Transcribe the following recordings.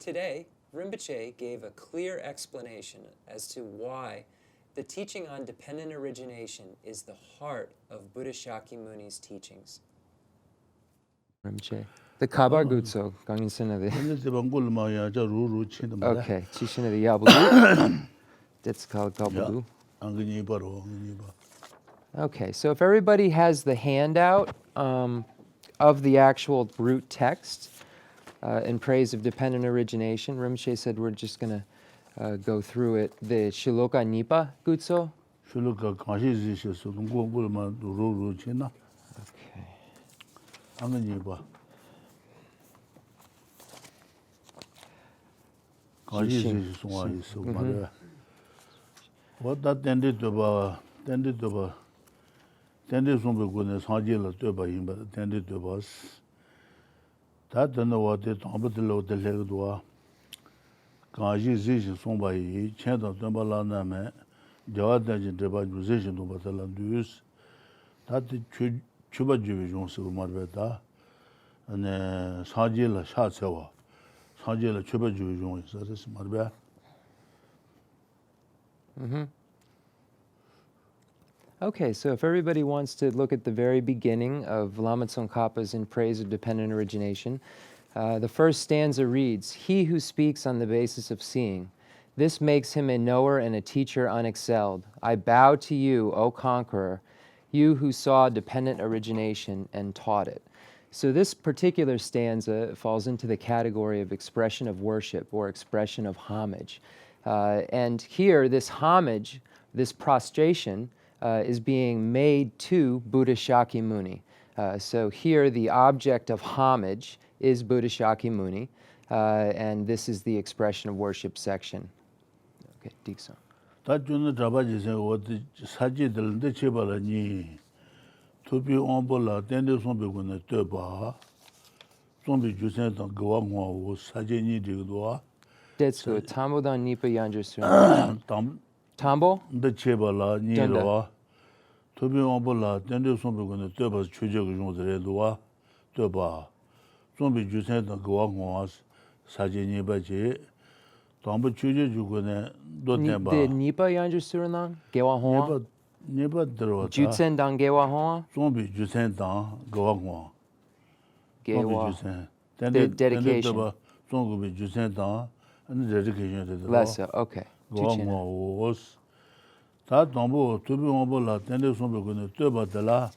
Today, Rinpoche gave a clear explanation as to why the teaching on dependent origination is the heart of Buddha Shakyamuni's teachings. Rinpoche. The Kabar Gutso, Gangin Okay, Chishin of the Yabudu. That's called Gabudu. Okay, so if everybody has the handout of the actual root text in praise of dependent origination, Rinpoche said we're just going to go through it. The Shiloka Nipa Gutso. Shiloka Kanshi Zishi Okay. Nipa. Kanshi Zishi Sunga Yisu Mara. What that tended to tended some goodness, Hajila Tuba Yimba, tended to us. That don't know what the Tombolo de Legua. Kanshi Zishi Sunga Yi, Chant of Tumbalana Man, Jawadan Deba musician to Batalandus. That the Chuba Division so Marbeta and Sajila Shatsawa. Sajila Chuba Division is that is Marbe. Okay, so if everybody wants to look at the very beginning of Lama Tsongkhapa's In Praise of Dependent Origination, the first stanza reads, "He who speaks on the basis of seeing, this makes him a knower and a teacher unexcelled. I bow to you, O conqueror, you who saw dependent origination and taught it." So this particular stanza falls into the category of expression of worship or expression of homage. And here, this homage, this prostration, is being made to Buddha Shakyamuni. So here, the object of homage is Buddha Shakyamuni, and this is the expression of worship section. Okay, Dikso. Tajuna Trabaji said, what the Saji del de Chebalani to be on Bola, then there's some big one at Turba. Zombie Jusen on Goangwa was Sajini Digua. That's good. Tambo dan Nipa Yanjur Tambo? The Chebala, Nira. To be on Bola, then there's some big one at Turba's Chujak Redua, Turba. Zombie Jusen on Goangwas, Sajini Baji. Tambo Chuja Jugune, Dotemba. The Nipa Yanjur Surinang? Gewa Hoa? Nipa Dro. Jutsen dan Gewa Hoa? Zombie Jusen dan Goangwa. Gewa. The dedication. Zombie Jusen dan and the dedication to the Lesser, okay. Goangwa was. That Tambo to be on Bola, then there's some going to Turba de la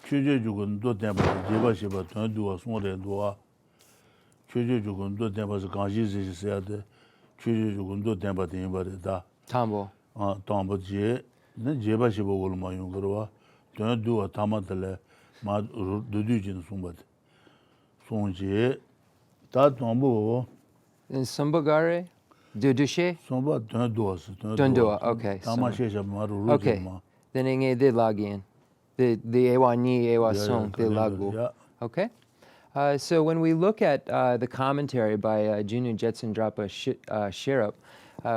Chuja Jugun Dotemba, Jeva Shiba, turn to a small and doa. Chuja Jugun Dotemba, the Kanshi said, Chuja Jugun Dotemba, the Imbada. Tambo. Tambo J, then Jeba Shiba Wolma Yungrua, don't do a Tamatele, Mad Dudujin Sumbat. Sonje, that Tambo. In Sumbagare? Dudushe? Somba don't do us. Don't do it, okay. Tamasha Maru. Okay. Then Inge did login. The Ewa Ni, Ewa Song, the Lagu. Okay. So when we look at the commentary by Junu Jetsun Drapa Sherab,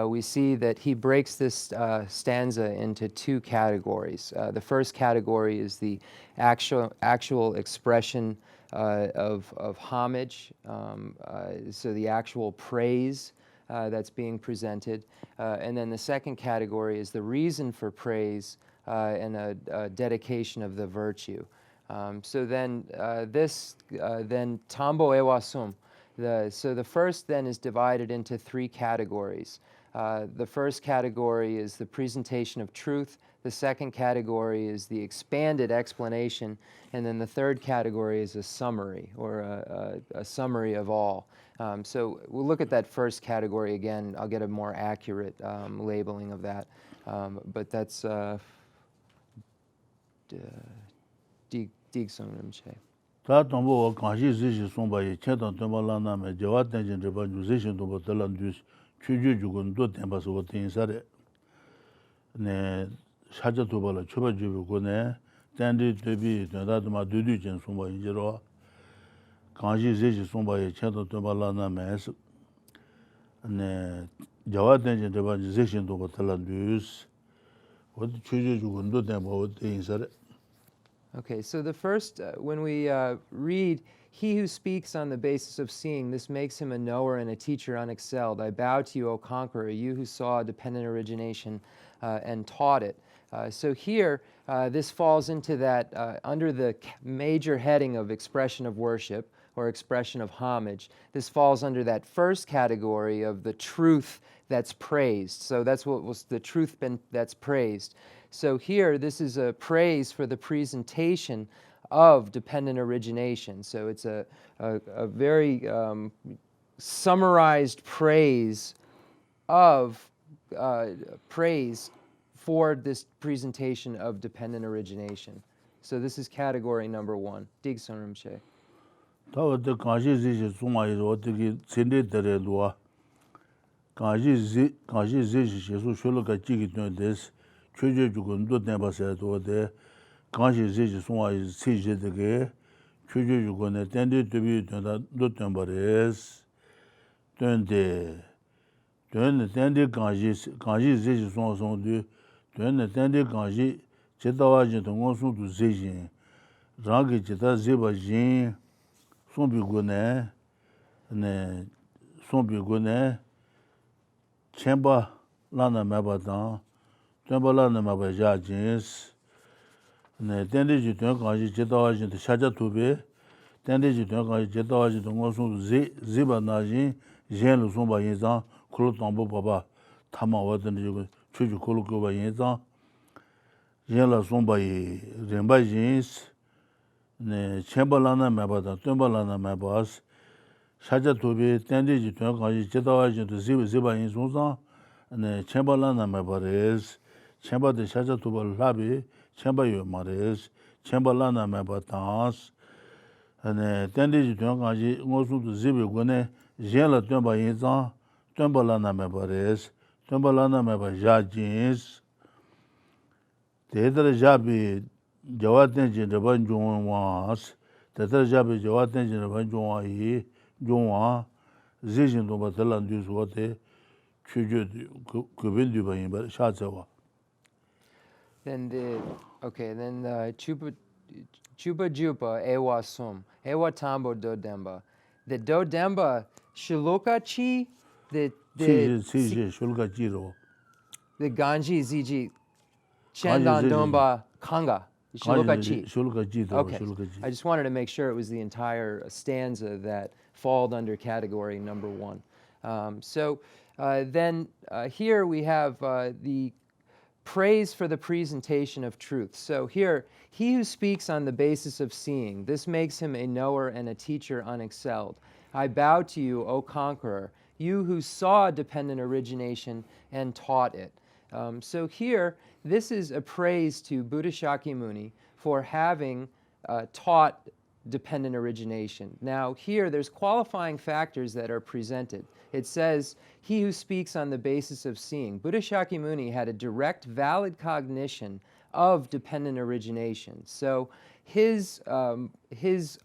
we see that he breaks this stanza into two categories. The first category is the actual expression of homage, so the actual praise that's being presented. And then the second category is the reason for praise and a dedication of the virtue. So then then Tambo Ewasum. So the first then is divided into three categories. The first category is the presentation of truth. The second category is the expanded explanation. And then the third category is a summary, or a summary of all. So we'll look at that first category again. I'll get a more accurate labeling of that. But that's Digsong Rinpoche. Ta Tambo Kanshi Zishi Somba Yi Chetan Tumbalana Me Jawa Tenzin Dreba Musician Tumba Talandus Chuju Jugun Do Temba Suwa Tinsare Ne Shaja Tubala Chuba Jubu Kone Tendi Tebi Tendaduma Dudu Jen Somba Yinjiro Kanshi Zishi Somba Yi Chetan Tumbalana Me Ne Jawa Tenzin Dreba Musician Tumba Talandus What Chuju Jugun Do Temba Tinsare Okay, so the first, when we read, he who speaks on the basis of seeing, this makes him a knower and a teacher unexcelled. I bow to you, O conqueror, you who saw dependent origination and taught it. So here, this falls into that, under the major heading of expression of worship or expression of homage. This falls under that first category of the truth that's praised. So that's what was the truth that's praised. So here, this is a praise for the presentation of dependent origination. So it's a very summarized praise of praise for this presentation of dependent origination. So this is category number 1. Digson Rinpoche. 다음에 강시 지시 송아이로 어떻게 진대들에도와 강시 지시 계속 쇼로가 지기 되는데스 최저 주건도 내봐서도데 강시 지시 송아이 시제되게 최저 주건에 땡대 되비 된다 놓던 버레스 된대 땡대 강시 지시 송송도 된대 땡대 강시 제다와지 동원수도 지시 라기 제다 제바진 손비고네 네 손비고네 쳔바 라나 마바다 쳔바 라나 마바자진스 네 덴데지 동가지 제다와진 샤자 투베 덴데지 동가지 제다와진 동고송 제바나진 젠루 손바인자 콜로tambo 바바 타마와든 지고 추주 콜로코바인자 젠라 손바이 렘바진스 네 쳔발라나 마바다 똠발라나 마바스 샤자 도비 땡데지 동가지 제다와지도 지바인 송상 네 쳔발라나 마바레스 쳔바데 샤자 도발 라비 쳔바요 마레스 쳔발라나 마바타스 네 땡데지 동가지 ngosu도 지베고네 젠라 똠바인자 똠발라나 마바레스 똠발라나 마바자진스 데드르 자비 jawaten raban jongwas tatar jabe jawaten raban jongwa jongwa zejin do batalan du sote chuju kubin du bayin ba shazawa. Then chupa jupa ewa sum ewa tambo do demba. The do demba shiloka chi the shulka jiro the ganji ziji chandan domba kanga. Okay, I just wanted to make sure it was the entire stanza that falled under category number 1. Then here we have the praise for the presentation of truth. So here, he who speaks on the basis of seeing, this makes him a knower and a teacher unexcelled. I bow to you, O conqueror, you who saw dependent origination and taught it. So here, this is a praise to Buddha Shakyamuni for having taught dependent origination. Now here, there's qualifying factors that are presented. It says, he who speaks on the basis of seeing. Buddha Shakyamuni had a direct, valid cognition of dependent origination. So his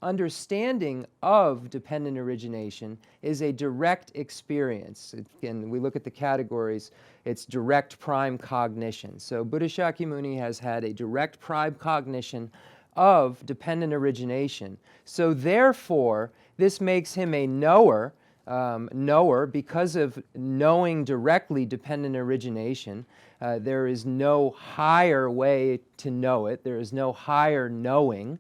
understanding of dependent origination is a direct experience. And we look at the categories, it's direct prime cognition. So Buddha Shakyamuni has had a direct prime cognition of dependent origination. So therefore, this makes him a knower because of knowing directly dependent origination. There is no higher way to know it. There is no higher knowing.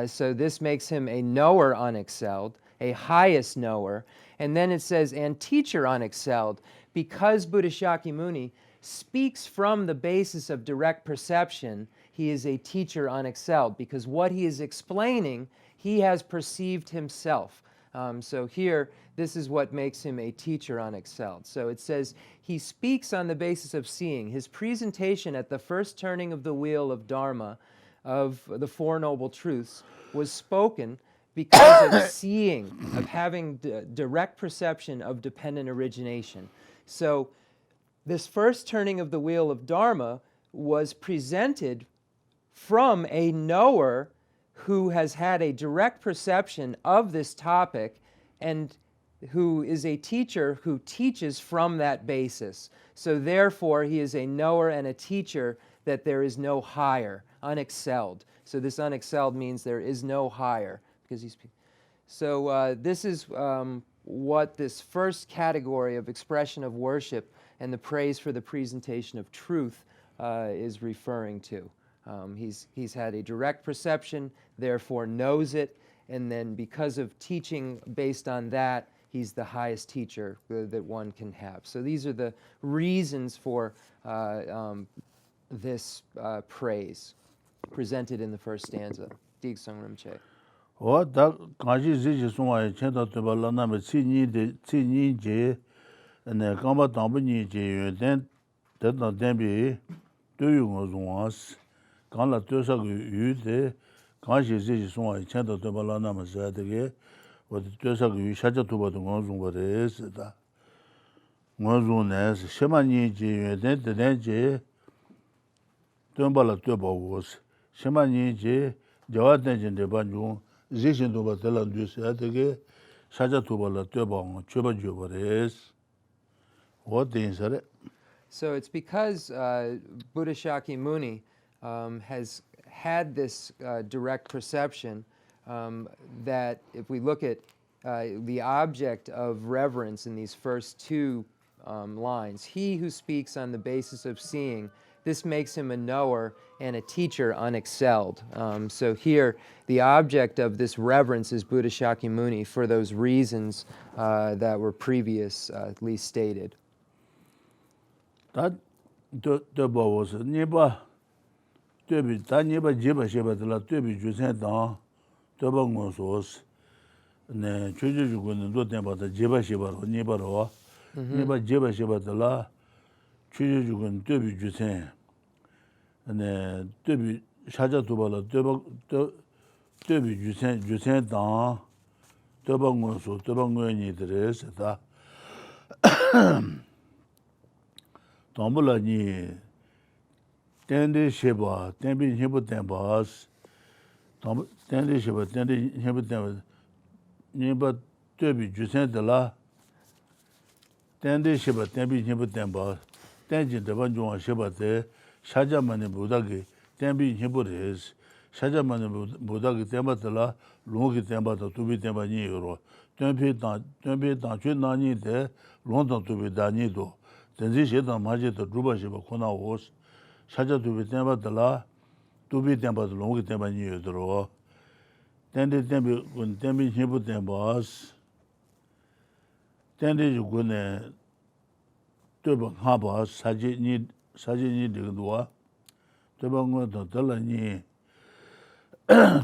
So this makes him a knower unexcelled, a highest knower. And then it says, and teacher unexcelled, because Buddha Shakyamuni speaks from the basis of direct perception, he is a teacher unexcelled, because what he is explaining, he has perceived himself. So here, this is what makes him a teacher unexcelled. So it says, he speaks on the basis of seeing. His presentation at the first turning of the wheel of Dharma, of the Four Noble Truths, was spoken because of seeing, of having direct perception of dependent origination. So this first turning of the wheel of Dharma was presented from a knower who has had a direct perception of this topic and who is a teacher who teaches from that basis. So therefore, he is a knower and a teacher that there is no higher, unexcelled. So this unexcelled means there is no higher. So this is what this first category of expression of worship and the praise for the presentation of truth is referring to. He's had a direct perception, therefore knows it, and then because of teaching based on that, he's the highest teacher that one can have. So these are the reasons for this praise presented in the first stanza. Geshe Rinpoche. 다 가지 지지 송아에 첸다 되발라나메 치니제 네 감바 담부니 제유된 됐다 댐비 도유고 송아스 간라 töö사 유데 가지 지지 송아에 첸다 되발라나메 자데게 어디 töö사 유 샤자 도바도 원송거레스다 원송네스 셰마니 제유된 데데 덤발라 töö바고스 셰마니 제 저한테인데 반중 Zishin Tuba Telan Dusiatege, Shaja Tubala Tubang, Chuba Jubares. What things are it? So it's because Buddha Shakyamuni has had this direct perception that if we look at the object of reverence in these first two lines, he who speaks on the basis of seeing, this makes him a knower and a teacher unexcelled. So here, the object of this reverence is Buddha Shakyamuni for those reasons that were previously stated. That the was Niba Tubi, Taniba Jiba Shiba de la Tubi Jusentan, Tobangos, Ne Chujugun, do them about the Jiba Shiba or Nibaro, Niba Jiba Shiba de la Chujugun Tubi Jusen. 네, 되비 샤자 두발라 되비 주센 당 더방원소 더방원이들에서다 담불라니 텐데 쉐바 텐비 쉐부 텐바스 텐데 쉐바 텐데 쉐부 텐바 니바 되비 주센들라 텐데 쉐바 텐비 쉐부 텐바 텐지 더방종 쉐바데 샤자만의 부다기 템비 힘부레스 샤자만의 부다기 템바들라 롱기 템바도 두비 템바니요로 템비다 최나니데 롱도 두비다니도 전지시다 마제도 주바시바 코나오스 샤자 두비 템바들라 두비 템바도 롱기 템바니요로 텐데 템비 군 템비 힘부 템바스 텐데 주군에 두번 하바 사진이 되고도와 대방원도 달라니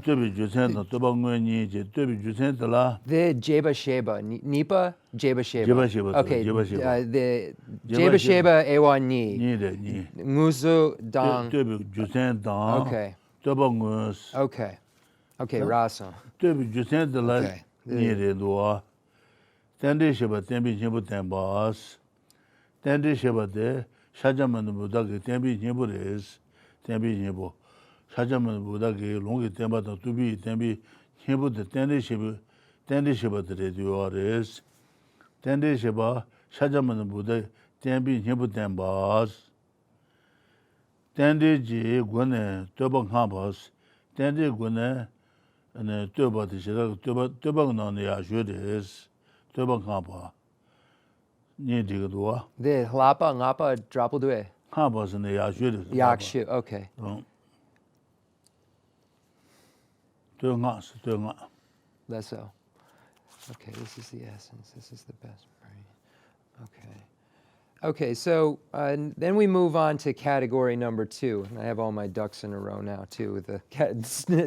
되비 주센도 대방원이 이제 되비 주센들라 The Jeba Sheba, Nipa Jeba Sheba. Jeba Sheba, Okay, Jeba Sheba. The Jeba Sheba Ewa Ni. 니데 Nguzu Dang. 되비 주센다 Okay. 대방원 Okay. Okay, Rasa. 되비 주센들라 Okay. 니데도와 텐데시바 텐비 힘부 텐바스 텐데시바데 샤자만 부다게 템비 힘부레스 템비 힘부 샤자만 부다게 롱게 템바도 두비 템비 힘부데 텐데시바드레디오레스 텐데시바 샤자만 부다 템비 힘부 템바스 텐데지 군에 떠방 하바스 텐데 군에 네 떠바디시라 떠방나네 야슈레스 떠방 하바 니디고도와 The Hlapa Ngapa Drapudue. 하바스네 야슈레스 Yakshu. Okay. 등아 That's so. Okay, this is the essence. This is the best. Okay. Okay, so then we move on to category number 2. And I have all my ducks in a row now, too, with the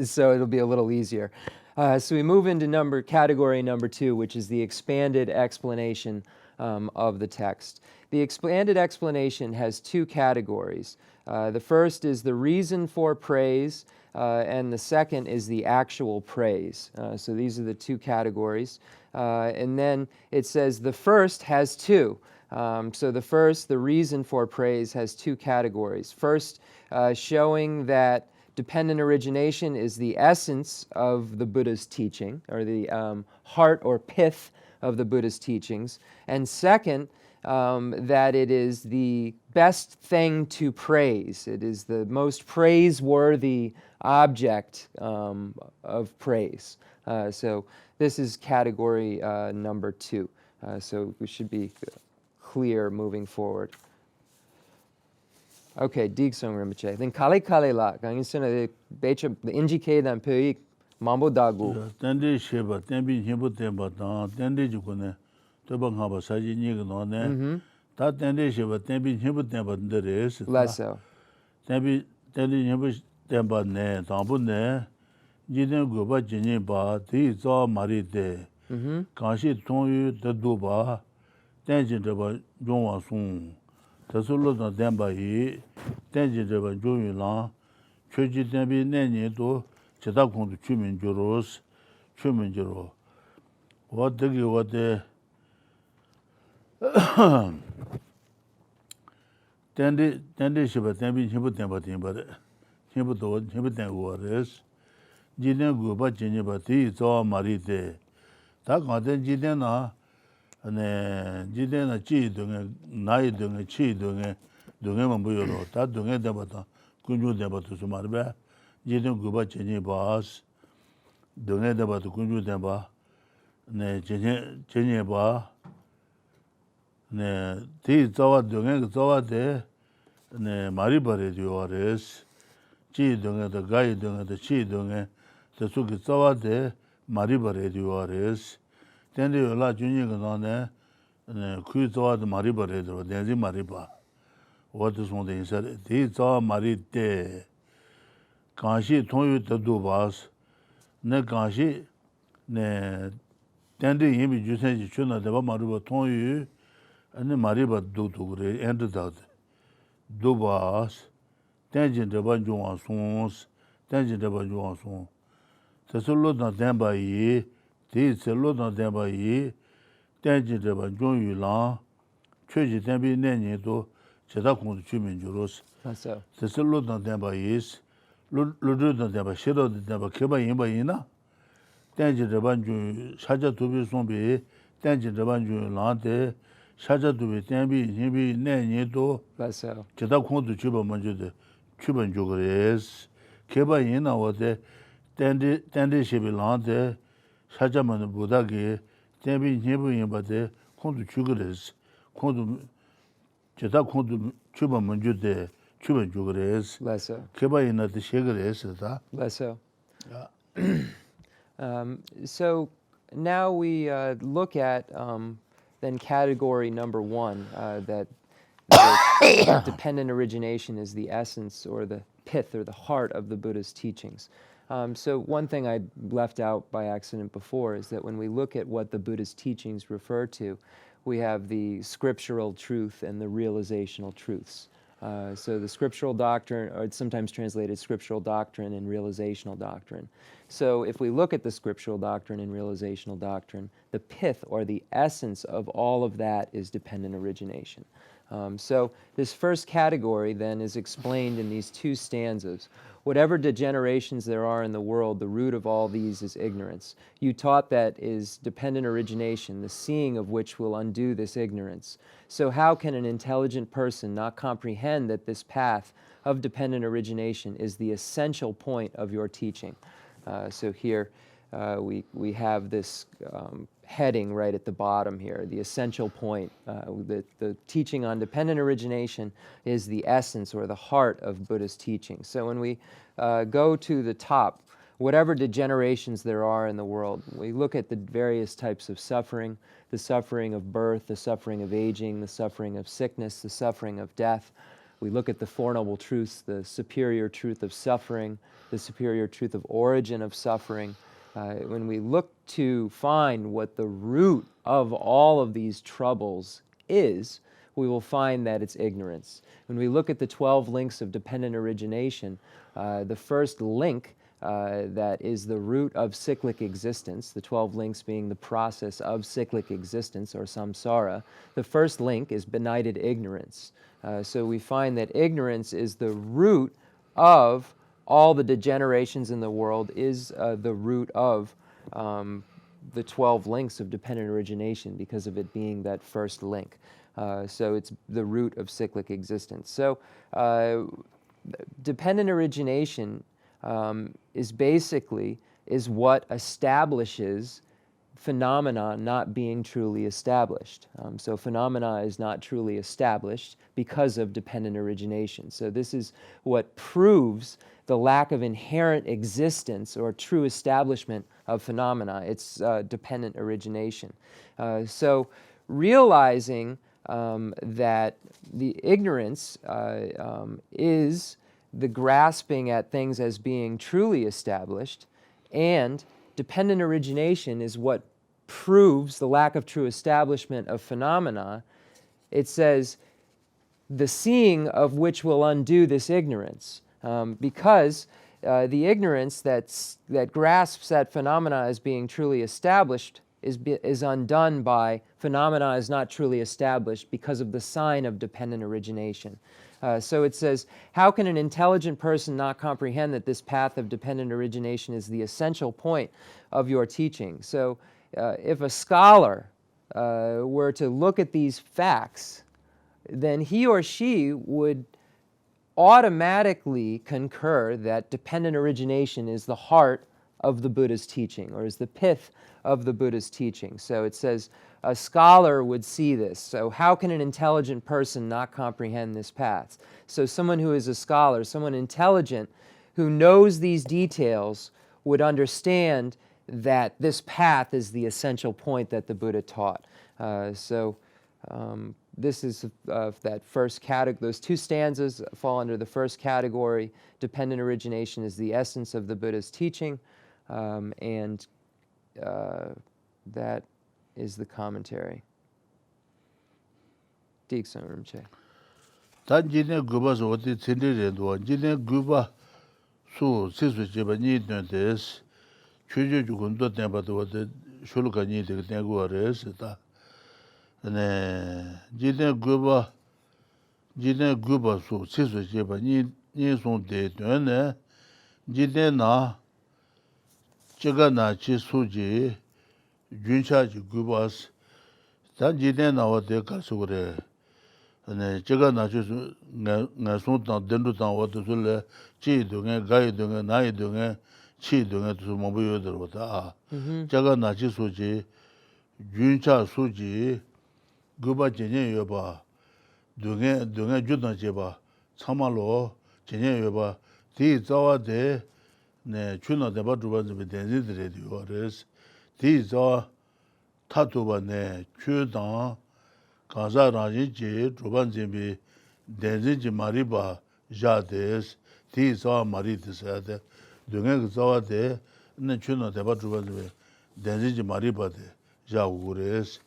so it'll be a little easier. So we move into category number 2, which is the expanded explanation of the text. The expanded explanation has 2 categories. The first is the reason for praise, and the second is the actual praise. So these are the 2 categories. And then it says the first has 2. So the reason for praise has 2 categories. First, showing that dependent origination is the essence of the Buddha's teaching, or the heart or pith of the Buddhist teachings. And second, that it is the best thing to praise. It is the most praiseworthy object of praise. So this is category number 2. So we should be clear moving forward. Okay, Digsong Rinpoche. Then Kali Kali La, the Injike dan Pui Mambo Dagu. Tende Sheba, Tembi Himbo Temba, Tende Jukune, Tobang Haba Saji Nigan, that Tende Sheba, Tembi Himbo Temba, the rest. Less so. Tembi Himbo Temba Ne, Tambu Ne, Jiden Guba Jini Ba, Ti Zaw Marite, Kanshi Tonyu, the Duba, Tenjin Deba Jongwa Sung. Tasulu na demba yi, tenji deba junyu lang, choji tembi nenye to, cheta kundu chumin juros, chumin juro. Wadagi wade, tendi shiba tembi himbu temba timbare, himbu tengu wares, jiden guba chenye ba ti zawa marite, ta kanten jiden na, 네 지대나 치 등에 나이 등에 치 등에 등에만 보여로 다 등에 대바다 군주 대바도 좀 말배 지등 그바 전이 바스 등에 대바도 군주 대바 네 전이 바네 디 자와 등에 자와데 네 말이 버려줘res 치 등에도 가이 등에도 치 등에 저 속에 자와데 말이 버려줘res tende la junyi ga na ne ku zo de mari bare do de zi mari ba wo de son de sa de zo mari de kanshi ton yu de do bas ne kanshi ne tende yin bi ju sen ji chuna de ba mari ba ton yu ne mari ba do do re end da do bas tenjin de ba ju wa sons tenjin de ba ju wa sons se solo da den ba yi Ti tselo dan tenpa yi, tenji treba jong yu lang, choji tenpi nenye to, cheta kundu chumin juros. Tselo dan tenpa yi, ludu dan tenpa, shiro dan tenpa, keba yinpa yi na, tenji treba jong yu, shaja tubi sombi, tenji treba jong yu lang te, shaja tubi tenpi, yinpi nenye to, cheta kundu chuba manju de, chuban jugres. Keba yin na wate, tendi shibi lang te, 사자만 보다게 대비 예부인바데 콘도 죽으레스 콘도 제다 콘도 주번 먼저데 주번 죽으레스 Lesso. 개바이나데 셰그레스다 Lesso. So now we look at then category number 1, that dependent origination is the essence or the pith or the heart of the Buddha's teachings. So one thing I left out by accident before is that when we look at what the Buddhist teachings refer to, we have the scriptural truth and the realizational truths. So the scriptural doctrine, or it's sometimes translated scriptural doctrine and realizational doctrine. So if we look at the scriptural doctrine and realizational doctrine, the pith or the essence of all of that is dependent origination. So this first category then is explained in these 2 stanzas. Whatever degenerations there are in the world, the root of all these is ignorance. You taught that is dependent origination, the seeing of which will undo this ignorance. So how can an intelligent person not comprehend that this path of dependent origination is the essential point of your teaching? So here we have this heading right at the bottom here, the essential point. The teaching on dependent origination is the essence or the heart of Buddhist teaching. So when we go to the top, whatever degenerations there are in the world, we look at the various types of suffering, the suffering of birth, the suffering of aging, the suffering of sickness, the suffering of death. We look at the Four Noble Truths, the superior truth of suffering, the superior truth of origin of suffering. When we look to find what the root of all of these troubles is, we will find that it's ignorance. When we look at the 12 links of dependent origination, the first link that is the root of cyclic existence, the 12 links being the process of cyclic existence or samsara, the first link is benighted ignorance. So we find that ignorance is the root of all the degenerations in the world, is the root of the 12 links of dependent origination because of it being that first link. So it's the root of cyclic existence. So dependent origination is what establishes phenomena not being truly established. So phenomena is not truly established because of dependent origination. So this is what proves the lack of inherent existence or true establishment of phenomena. It's dependent origination. So realizing that the ignorance is the grasping at things as being truly established, and dependent origination is what proves the lack of true establishment of phenomena. It says, the seeing of which will undo this ignorance, because the ignorance that grasps at phenomena as being truly established is undone by phenomena is not truly established because of the sign of dependent origination. So it says, how can an intelligent person not comprehend that this path of dependent origination is the essential point of your teaching? So if a scholar were to look at these facts, then he or she would automatically concur that dependent origination is the heart of the Buddha's teaching, or is the pith of the Buddha's teaching. So it says a scholar would see this. So how can an intelligent person not comprehend this path? So someone who is a scholar, someone intelligent who knows these details would understand that this path is the essential point that the Buddha taught. This is that first category. Those two stanzas fall under the first category. Dependent origination is the essence of the Buddha's teaching, and that is the commentary. Khensur Rinpoche. Tan jine guba so ti tsinde re do jine guba su sisu jeba ni des chuju ju gun do ten ba do de shulu ka ni de ten go res ta ne jine guba su sisu jeba ni son de ne jine na chega na chi suji juncha ji gubas tan jine na wa de ka su re 네 제가 나중에 나 손도 된도다 와도를 지도에 가이도에 나이도에 치도에 또 뭐부여 들어보다 제가 나지 소지 윤차 소지 그바 전에 여봐 등에 주던 제봐 참말로 전에 여봐 뒤 자와데 네 주나 대바 주반지 된지들이 요레스 뒤 자 타도바네 주당 가자 라지지 주반지비 대지지 마리바 자데스 티자 마리드사데 등에 자와데 네 추노 대바 주반지비 대지지 마리바데 자우레스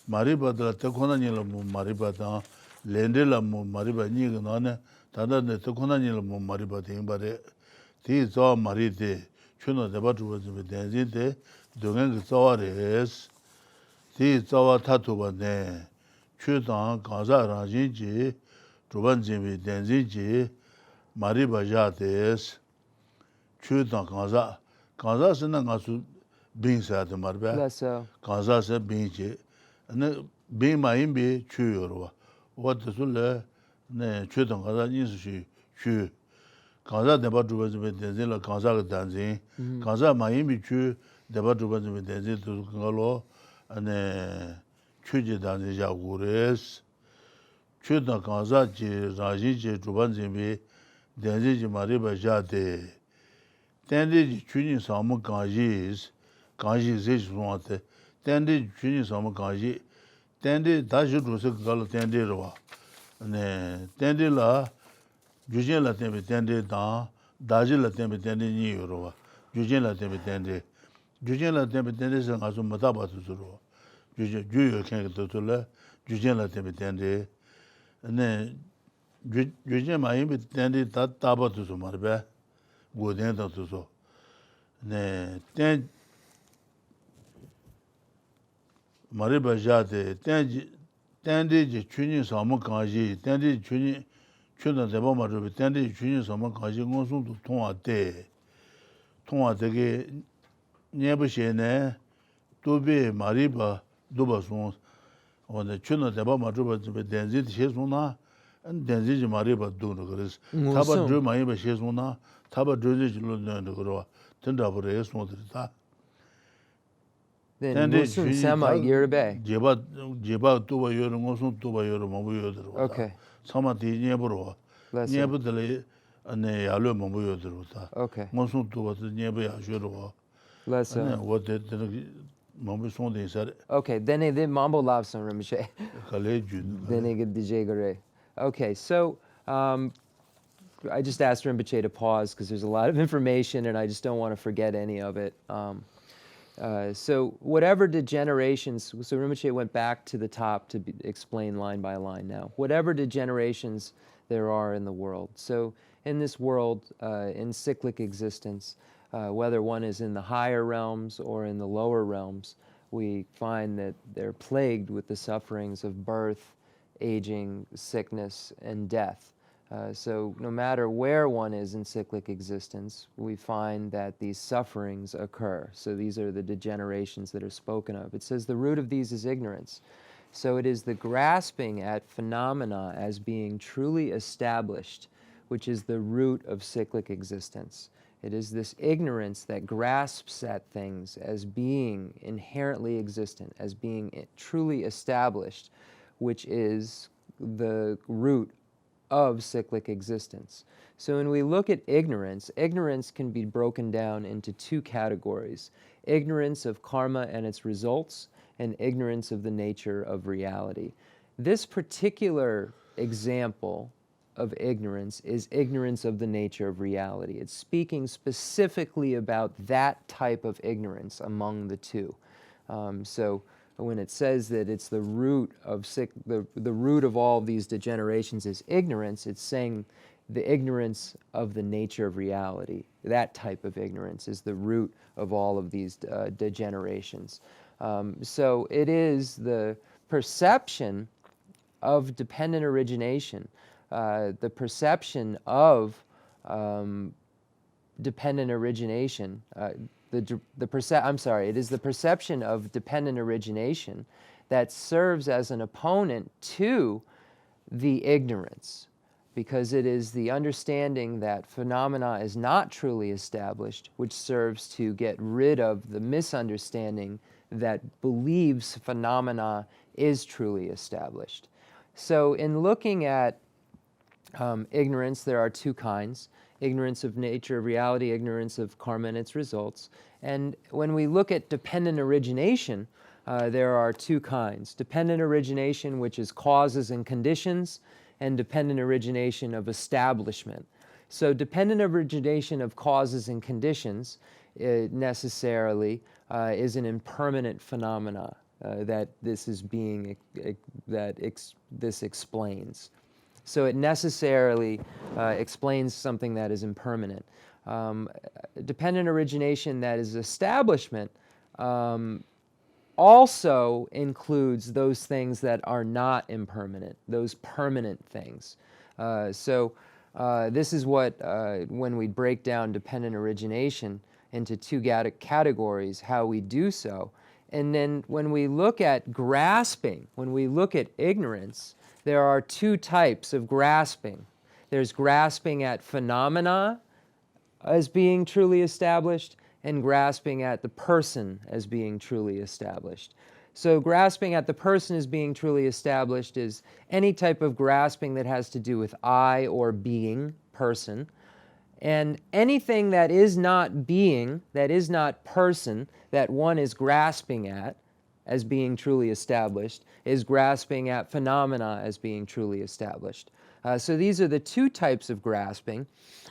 마리바들 테코나니를 뭐 마리바다 렌델라 뭐 마리바니 그나네 다다네 테코나니를 뭐 마리바데 임바데 티자 마리데 추노 대바 주반지비 대지데 등에 자와레스 티자와 타토바네 추당 가자 라지지 주반지비 된지지 마리바자데스 추당 가자스는 가수 빙사데 말베 가자세 빙지 네 빙마임비 추요로 와드술레 네 추당 가자 인수시 추 가자 데바 주반지비 된지라 가자가 단지 가자 마임비 추 데바 주반지비 된지 두가로 네 추지단지 자고레스 추다 가자지 라지지 주반지비 대지지 마리바자데 텐디지 추니 사무 가지스 가지스 중한테 텐디 추니 사무 가지 텐디 다시 도서 갈 텐디로와 네 텐디라 주진라 텐비 텐디다 다지라 텐비 텐디니 요로와 주진라 텐비 텐디 주진라 텐비 텐디서 가서 못아봐서로 주요 캔도들라 주진라 때문에 된데 네 주진 많이 된데 다 따봐도서 말베 고된다도서 네땐 마리바자데 땐데 주니 사무 가지 땐데 주니 추다 대바 말로 땐데 주니 사무 가지 공송도 통화되게 네버시네 Tubi Mariba Duba Sons, on the Chuna de Bama Juba Denzit Shesuna, and Denzit Mariba Dunugaris, Taba Drew Maiba Shesuna, Taba Drew Luna Nugro, Tenda Res Modrita. Then Musun Sema Yerbe. Jeba Tuba Yorum, Tuba Yorum, Okay. Samati Nebro, Less. Nebudale, and a Alu Mabuyoda. Okay. Monsun to what the Neba Juro. Less. What the Mambuson said, Okay, then they Mambo Lobsang Rinpoche. Kalejun. Then they get the Jagare. Okay, so I just asked Rinpoche to pause because there's a lot of information and I just don't want to forget any of it. So whatever degenerations, so Rinpoche went back to the top to explain line by line now. Whatever degenerations there are in the world. So in this world, in cyclic existence, whether one is in the higher realms or in the lower realms, we find that they're plagued with the sufferings of birth, aging, sickness, and death. So no matter where one is in cyclic existence, we find that these sufferings occur. So these are the degenerations that are spoken of. It says the root of these is ignorance. So it is the grasping at phenomena as being truly established, which is the root of cyclic existence. It is this ignorance that grasps at things as being inherently existent, as being truly established, which is the root of cyclic existence. So when we look at ignorance, ignorance can be broken down into two categories: ignorance of karma and its results, and ignorance of the nature of reality. This particular example of ignorance is ignorance of the nature of reality. It's speaking specifically about that type of ignorance among the two. So when it says that it's the root of the root of all of these degenerations is ignorance, it's saying the ignorance of the nature of reality. That type of ignorance is the root of all of these degenerations. So it is the perception of dependent origination, the perception of dependent origination, it is the perception of dependent origination that serves as an opponent to the ignorance, because it is the understanding that phenomena is not truly established, which serves to get rid of the misunderstanding that believes phenomena is truly established. So in looking at ignorance, there are two kinds: ignorance of nature of reality, ignorance of karma and its results. And when we look at dependent origination, there are two kinds: dependent origination, which is causes and conditions, and dependent origination of establishment. So dependent origination of causes and conditions necessarily is an impermanent phenomena that this explains. So it necessarily explains something that is impermanent. Dependent origination that is establishment also includes those things that are not impermanent, those permanent things. So this is what, when we break down dependent origination into two categories, how we do so. And then when we look at grasping, when we look at ignorance, there are two types of grasping. There's grasping at phenomena as being truly established, and grasping at the person as being truly established. So grasping at the person as being truly established is any type of grasping that has to do with I or being, person. And anything that is not being, that is not person, that one is grasping at as being truly established, is grasping at phenomena as being truly established. So these are the two types of grasping.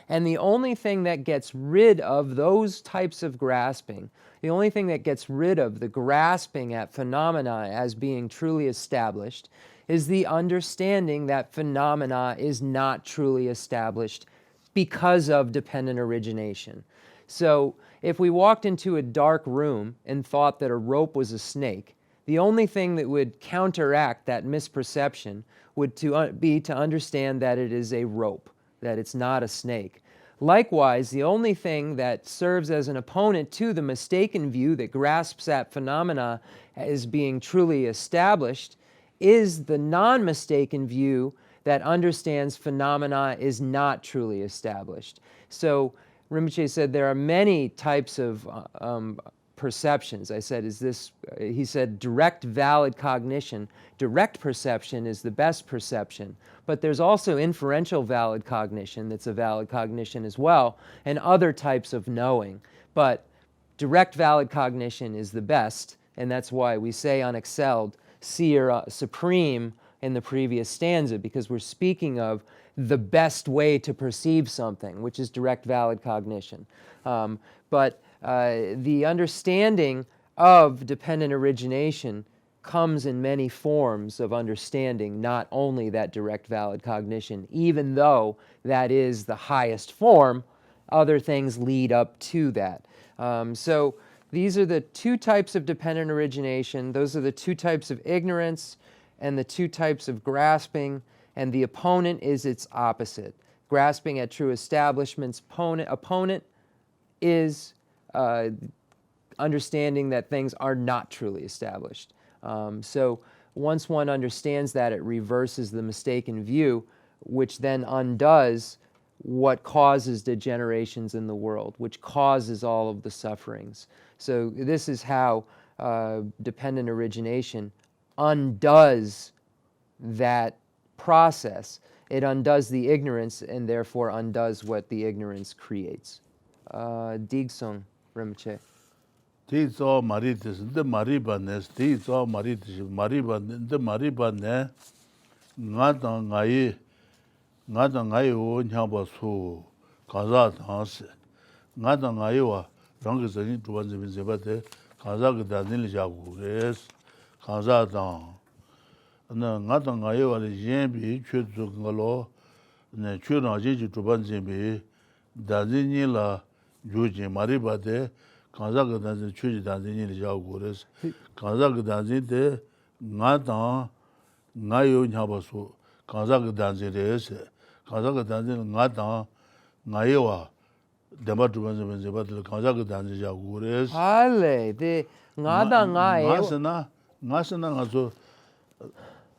And the only thing that gets rid of those types of grasping, the only thing that gets rid of the grasping at phenomena as being truly established, is the understanding that phenomena is not truly established because of dependent origination. So if we walked into a dark room and thought that a rope was a snake, the only thing that would counteract that misperception would be to understand that it is a rope, that it's not a snake. Likewise, the only thing that serves as an opponent to the mistaken view that grasps at phenomena as being truly established is the non-mistaken view that understands phenomena is not truly established. So Rinpoche said there are many types of perceptions. I said, he said, direct valid cognition. Direct perception is the best perception. But there's also inferential valid cognition that's a valid cognition as well, and other types of knowing. But direct valid cognition is the best, and that's why we say unexcelled, seer supreme in the previous stanza, because we're speaking of the best way to perceive something, which is direct valid cognition. But the understanding of dependent origination comes in many forms of understanding, not only that direct valid cognition. Even though that is the highest form, other things lead up to that. So these are the two types of dependent origination. Those are the two types of ignorance and the two types of grasping, and the opponent is its opposite. Grasping at true establishment's opponent is understanding that things are not truly established. So once one understands that, it reverses the mistaken view, which then undoes what causes degenerations in the world, which causes all of the sufferings. So this is how dependent origination undoes that process. It undoes the ignorance and therefore undoes what the ignorance creates. Digsung Rinpoche. These all maritis, the maribanes, these all maritis, mariban, the maribane, Ngai o Nyaba Su, Kaza Hans, Ngai Rangasan to one Zibate, Kazak Danil Jagures, Kaza Dan. And then Ngai the Jambi, Chutungalo, and Chunaji to Banzimbi, Dazinila, Juji Maribade, Kazak Danzin, Chuji Danil Jagures, Kazak Danzin de Ngai o Nyaba Su, Kazak Danzin. Kazak Danzin Ngata Ngayewa Debatuan Zibat Kazak Danzin Jagures. Hale, the Ngada Ngaye. Nasana Nazo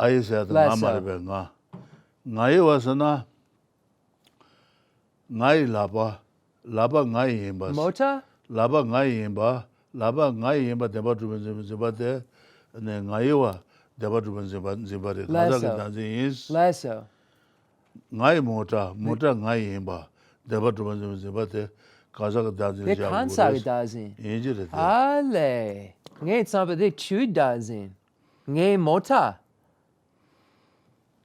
I said Namaribenga. Ngayewa Sana Ngai Laba Ngayimba. Mota? Laba Ngayimba Debatuan Zibate, and then Ngayewa Debatuan Zibat. Kazak Danzin is Lesso. Ngai mota ngai imba deba to banze Kazak Danzin They Kansag Dazin. Injured. Ale. Ngay somebody chew Dazin. Ngay Mota.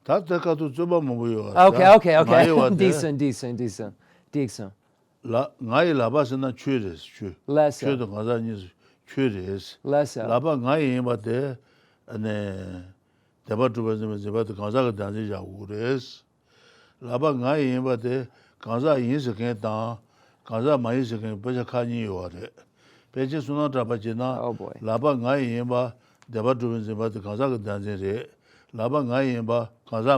Tataka to Zuba Muyo. Okay. Decent. Ngai labasana chures. Less. Chud Kazan chures. Less. Laba ngai imba de and deba to banze Kazak Danzin Jagures. Laba ngai imba de Kaza is again down, Kaza mais again Pajakani or Peja Sunata Pachina, Oh boy. Laba ngai imba, Debatu Zibat Kazak Danzere, Laba ngai imba, Kaza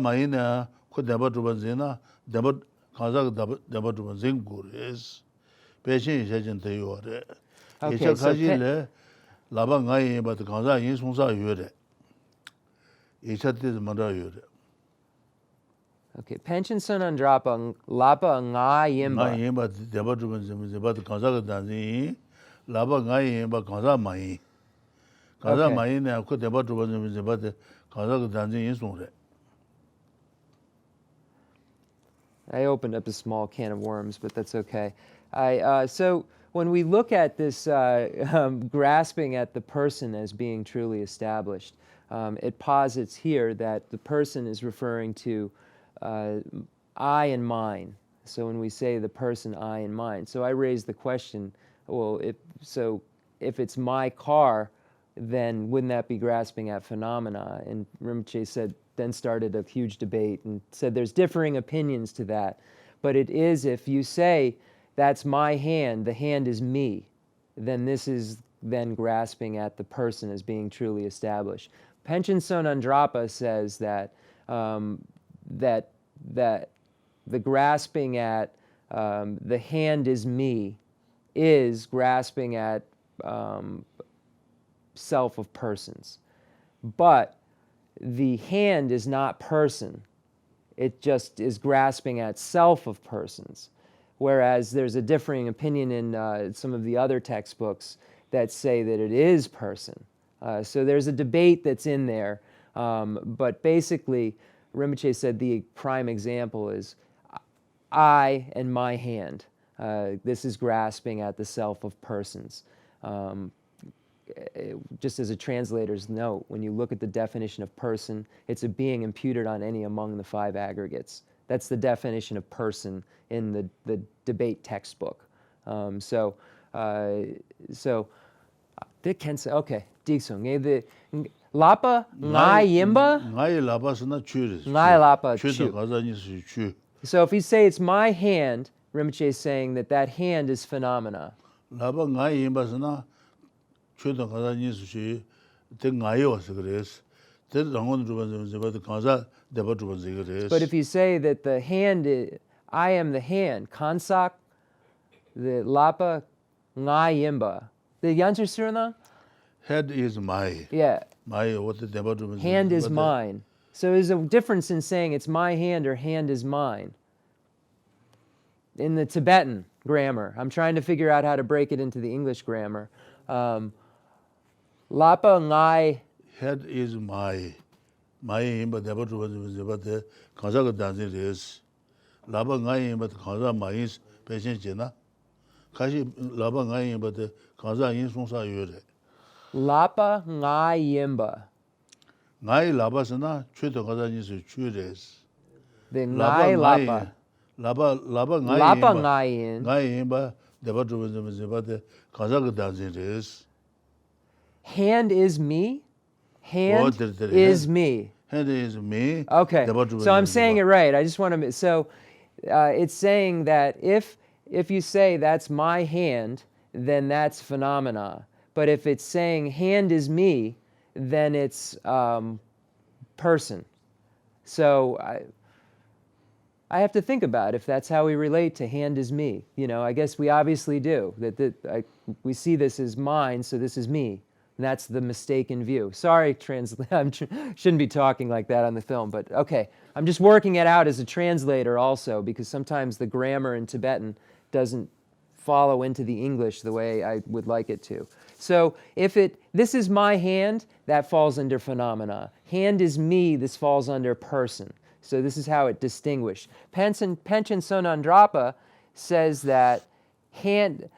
Maina, could Debatu Banzina, Debat Kazak Debatu Zingures, Peja is agent to you. Echakajile, Laba ngai imba, the Kaza in Sunsa Yure. Echatis Mada Yure. Okay, pension son andrapa lapa nga yimba. Nga yimba deba tu zibat kansa danzi laba nga yimba kansa mai. Kansa mai ne ko deba tu zibat kansa danzi yin song re. I opened up a small can of worms, but that's okay. So when we look at this grasping at the person as being truly established, it posits here that the person is referring to I and mine. So when we say the person, I and mine. So I raised the question, well, if it's my car, then wouldn't that be grasping at phenomena? And Rinpoche then started a huge debate and said there's differing opinions to that. But it is, if you say that's my hand, the hand is me, then this is then grasping at the person as being truly established. Panchen Son Andrapa says that the grasping at the hand is me is grasping at self of persons. But the hand is not person. It just is grasping at self of persons. Whereas there's a differing opinion in some of the other textbooks that say that it is person. So there's a debate that's in there. But basically, Rinpoche said the prime example is I and my hand. This is grasping at the self of persons. Just as a translator's note, when you look at the definition of person, it's a being imputed on any among the 5 aggregates. That's the definition of person in the debate textbook. So they can say, okay, Diksong, the Lapa ngai yimba? Ngai lapa sana chu. Ngai lapa chu. Chu. So if you say it's my hand, Rinpoche is saying that that hand is phenomena. Lapa ngai yimba sana chu to kaza ni su chi te ngai was gres. Te rangon ruban zeba de kaza deba ruban zigres. But if you say that the hand is, I am the hand, kansak, the lapa ngai yimba. The answer surna? Head is my. Yeah. My what the deba ruban. Hand is mine. So there's a difference in saying it's my hand or hand is mine. In the Tibetan grammar, I'm trying to figure out how to break it into the English grammar. Lapa ngai. Head is my. My imba deba ruban zeba de kaza ga danzin res. Lapa ngai imba kaza ma is pechen jena. Kashi lapa ngai imba de kaza yin song sa yure. Lapa ngai yimba. Ngai lapa sana chu to kaza ni su chu res. The ngai lapa. Lapa ngai. Lapa ngai yin. Ngai imba deba ruban zeba de kaza ga danzin res. Hand is me. Hand is me. Hand is me. Okay. So I'm saying it right. I just want to. So it's saying that if you say that's my hand, then that's phenomena. But if it's saying hand is me, then it's person. So I have to think about if that's how we relate to hand is me. You know, I guess we obviously do. We see this as mine, so this is me. And that's the mistaken view. Sorry, I shouldn't be talking like that on the film, but okay. I'm just working it out as a translator also, because sometimes the grammar in Tibetan doesn't follow into the English the way I would like it to. So if this is my hand, that falls under phenomena. Hand is me, this falls under person. So this is how it distinguished. Panchen Sonandrapa says that the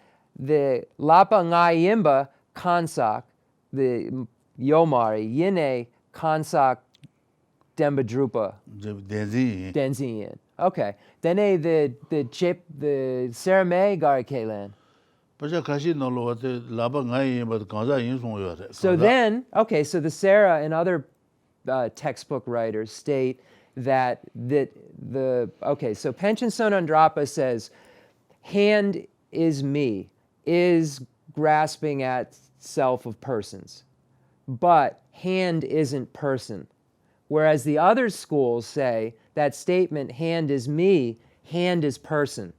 Lapa Ngai Yimba Kansak, the Yomari, Yine Kansak Dembadrupa. Denzin. Okay. Then the Serame Garikelan. So then, okay, so the Sarah and other textbook writers state that okay, so Panchen Sonandrapa says, hand is me, is grasping at self of persons, but hand isn't person. Whereas the other schools say that statement, hand is me, hand is person.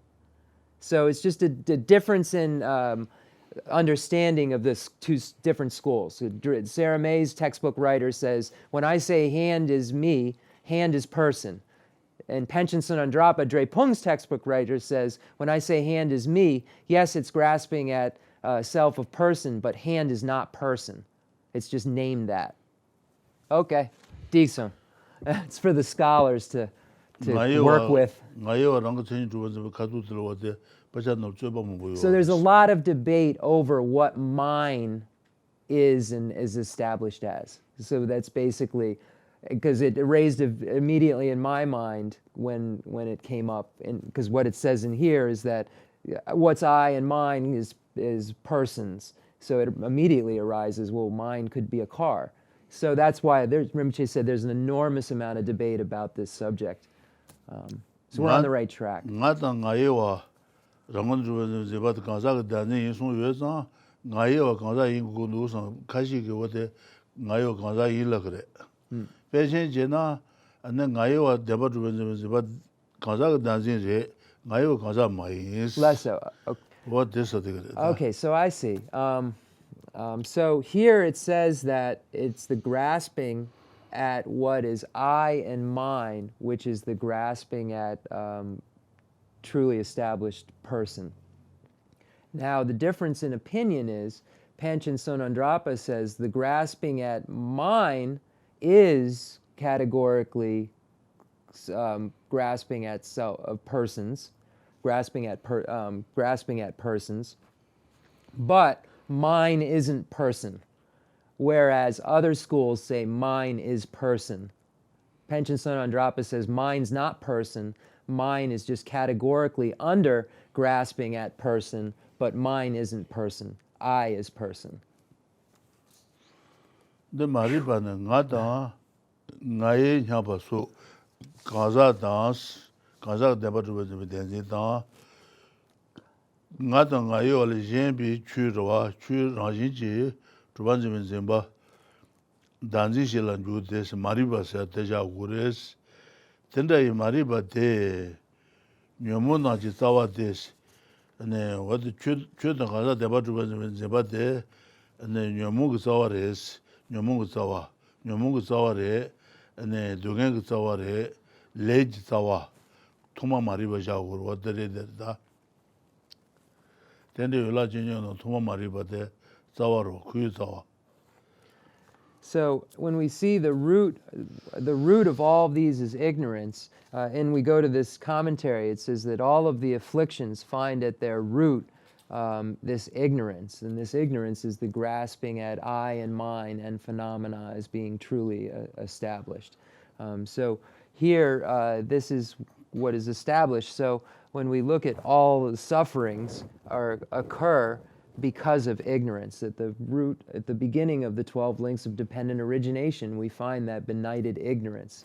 So it's just a difference in understanding of this 2 different schools. So Sarah May's textbook writer says, when I say hand is me, hand is person. And Panchen Sonandrapa, Dre Pung's textbook writer, says, when I say hand is me, yes, it's grasping at self of person, but hand is not person. It's just named that. Okay, decent. It's for the scholars to work with. So there's a lot of debate over what mine is and is established as. So that's basically, because it raised immediately in my mind when it came up, because what it says in here is that what's I and mine is persons. So it immediately arises, well, mine could be a car. So that's why Rinpoche said there's an enormous amount of debate about this subject. So we're on the right track. Khensur Tenzin re, ngayo Khensur mayins. Less so. Okay. What this is the Okay, so I see. So here it says that it's the grasping at what is I and mine, which is the grasping at truly established person. Now, the difference in opinion is, Panchen Sonandrapa says the grasping at mine is categorically grasping at persons, grasping at persons, but mine isn't person. Whereas other schools say mine is person. Panchen Sonandrapa says mine's not person, mine is just categorically under grasping at person, but mine isn't person. I is person. The Maribana Ngata Ngaye Nyabasu Kaza dance, Kaza debatu with Tenzin da Ngata Ngayo or Jembi Churwa, Chur Rajiji, Tubanjim Zimba, Danzi Shilan Judes, Mariba said Teja Gures, Tenda Mariba de Nyomuna Jitawa des. And what the children are about to Zebate, and then Yomungu Sawares, Yomungu Sawa, Yomungu Saware, and then Dugang Saware, Lage Sawa, Tuma Mariba Jagur, what the da. Then the Ulajin, Tuma Mariba de Sawaro, Kusawa. So when we see the root of all of these is ignorance, and we go to this commentary, it says that all of the afflictions find at their root this ignorance, and this ignorance is the grasping at I and mine and phenomena as being truly established. So here, this is what is established. So when we look at all the sufferings occur because of ignorance. At the root, at the beginning of the 12 links of dependent origination, we find that benighted ignorance.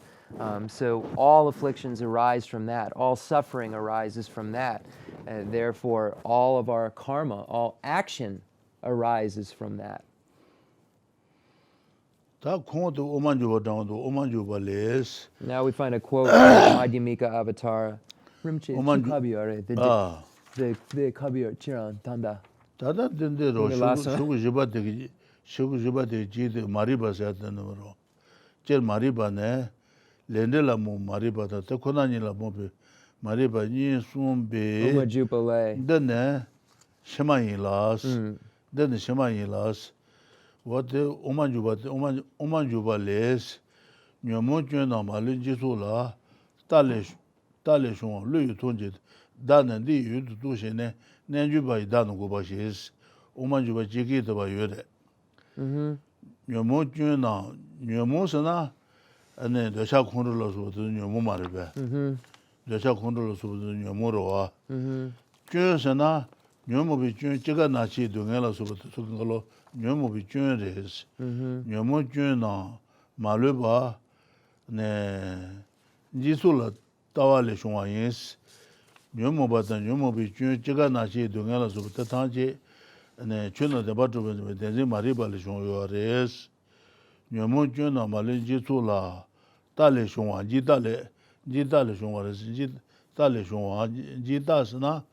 So all afflictions arise from that. All suffering arises from that. Therefore, all of our karma, all action arises from that. Now we find a quote from Madhyamika Avatara. Rimche, the Kabir Chiran Tanda. Tata dendero shugu jibate jide mariba sayatano. Chel mariba ne lendela mo mariba ta konani la mo be mariba ni sumbe dene shemayilas dene shemayilas what the omanjubales nyomo jena mali jisula tale shon lu tonje dane di yudu tu shene Nanjuba Dano Gobashis, Omanjuba Jiki the Bayude. Yomojuna, Yomosana, and then the Shak Honduras with the Yomomaribe. The Shak Honduras with the Yomoroa. Jusana, Yomobi Chiganachi, Dungela Sukalo, Yomobi Junis, Yomojuna, Maluba, Ne Jisula Tawale Shwayens. Nyomobatan Yomobi Chiganachi, Dungela Subtatanji, and Chuna the Batu with the Mariba Lishon Yores, Nyomojuna Malinjitula, Tale Shon, Jitale, Tale Shon, Jitasna,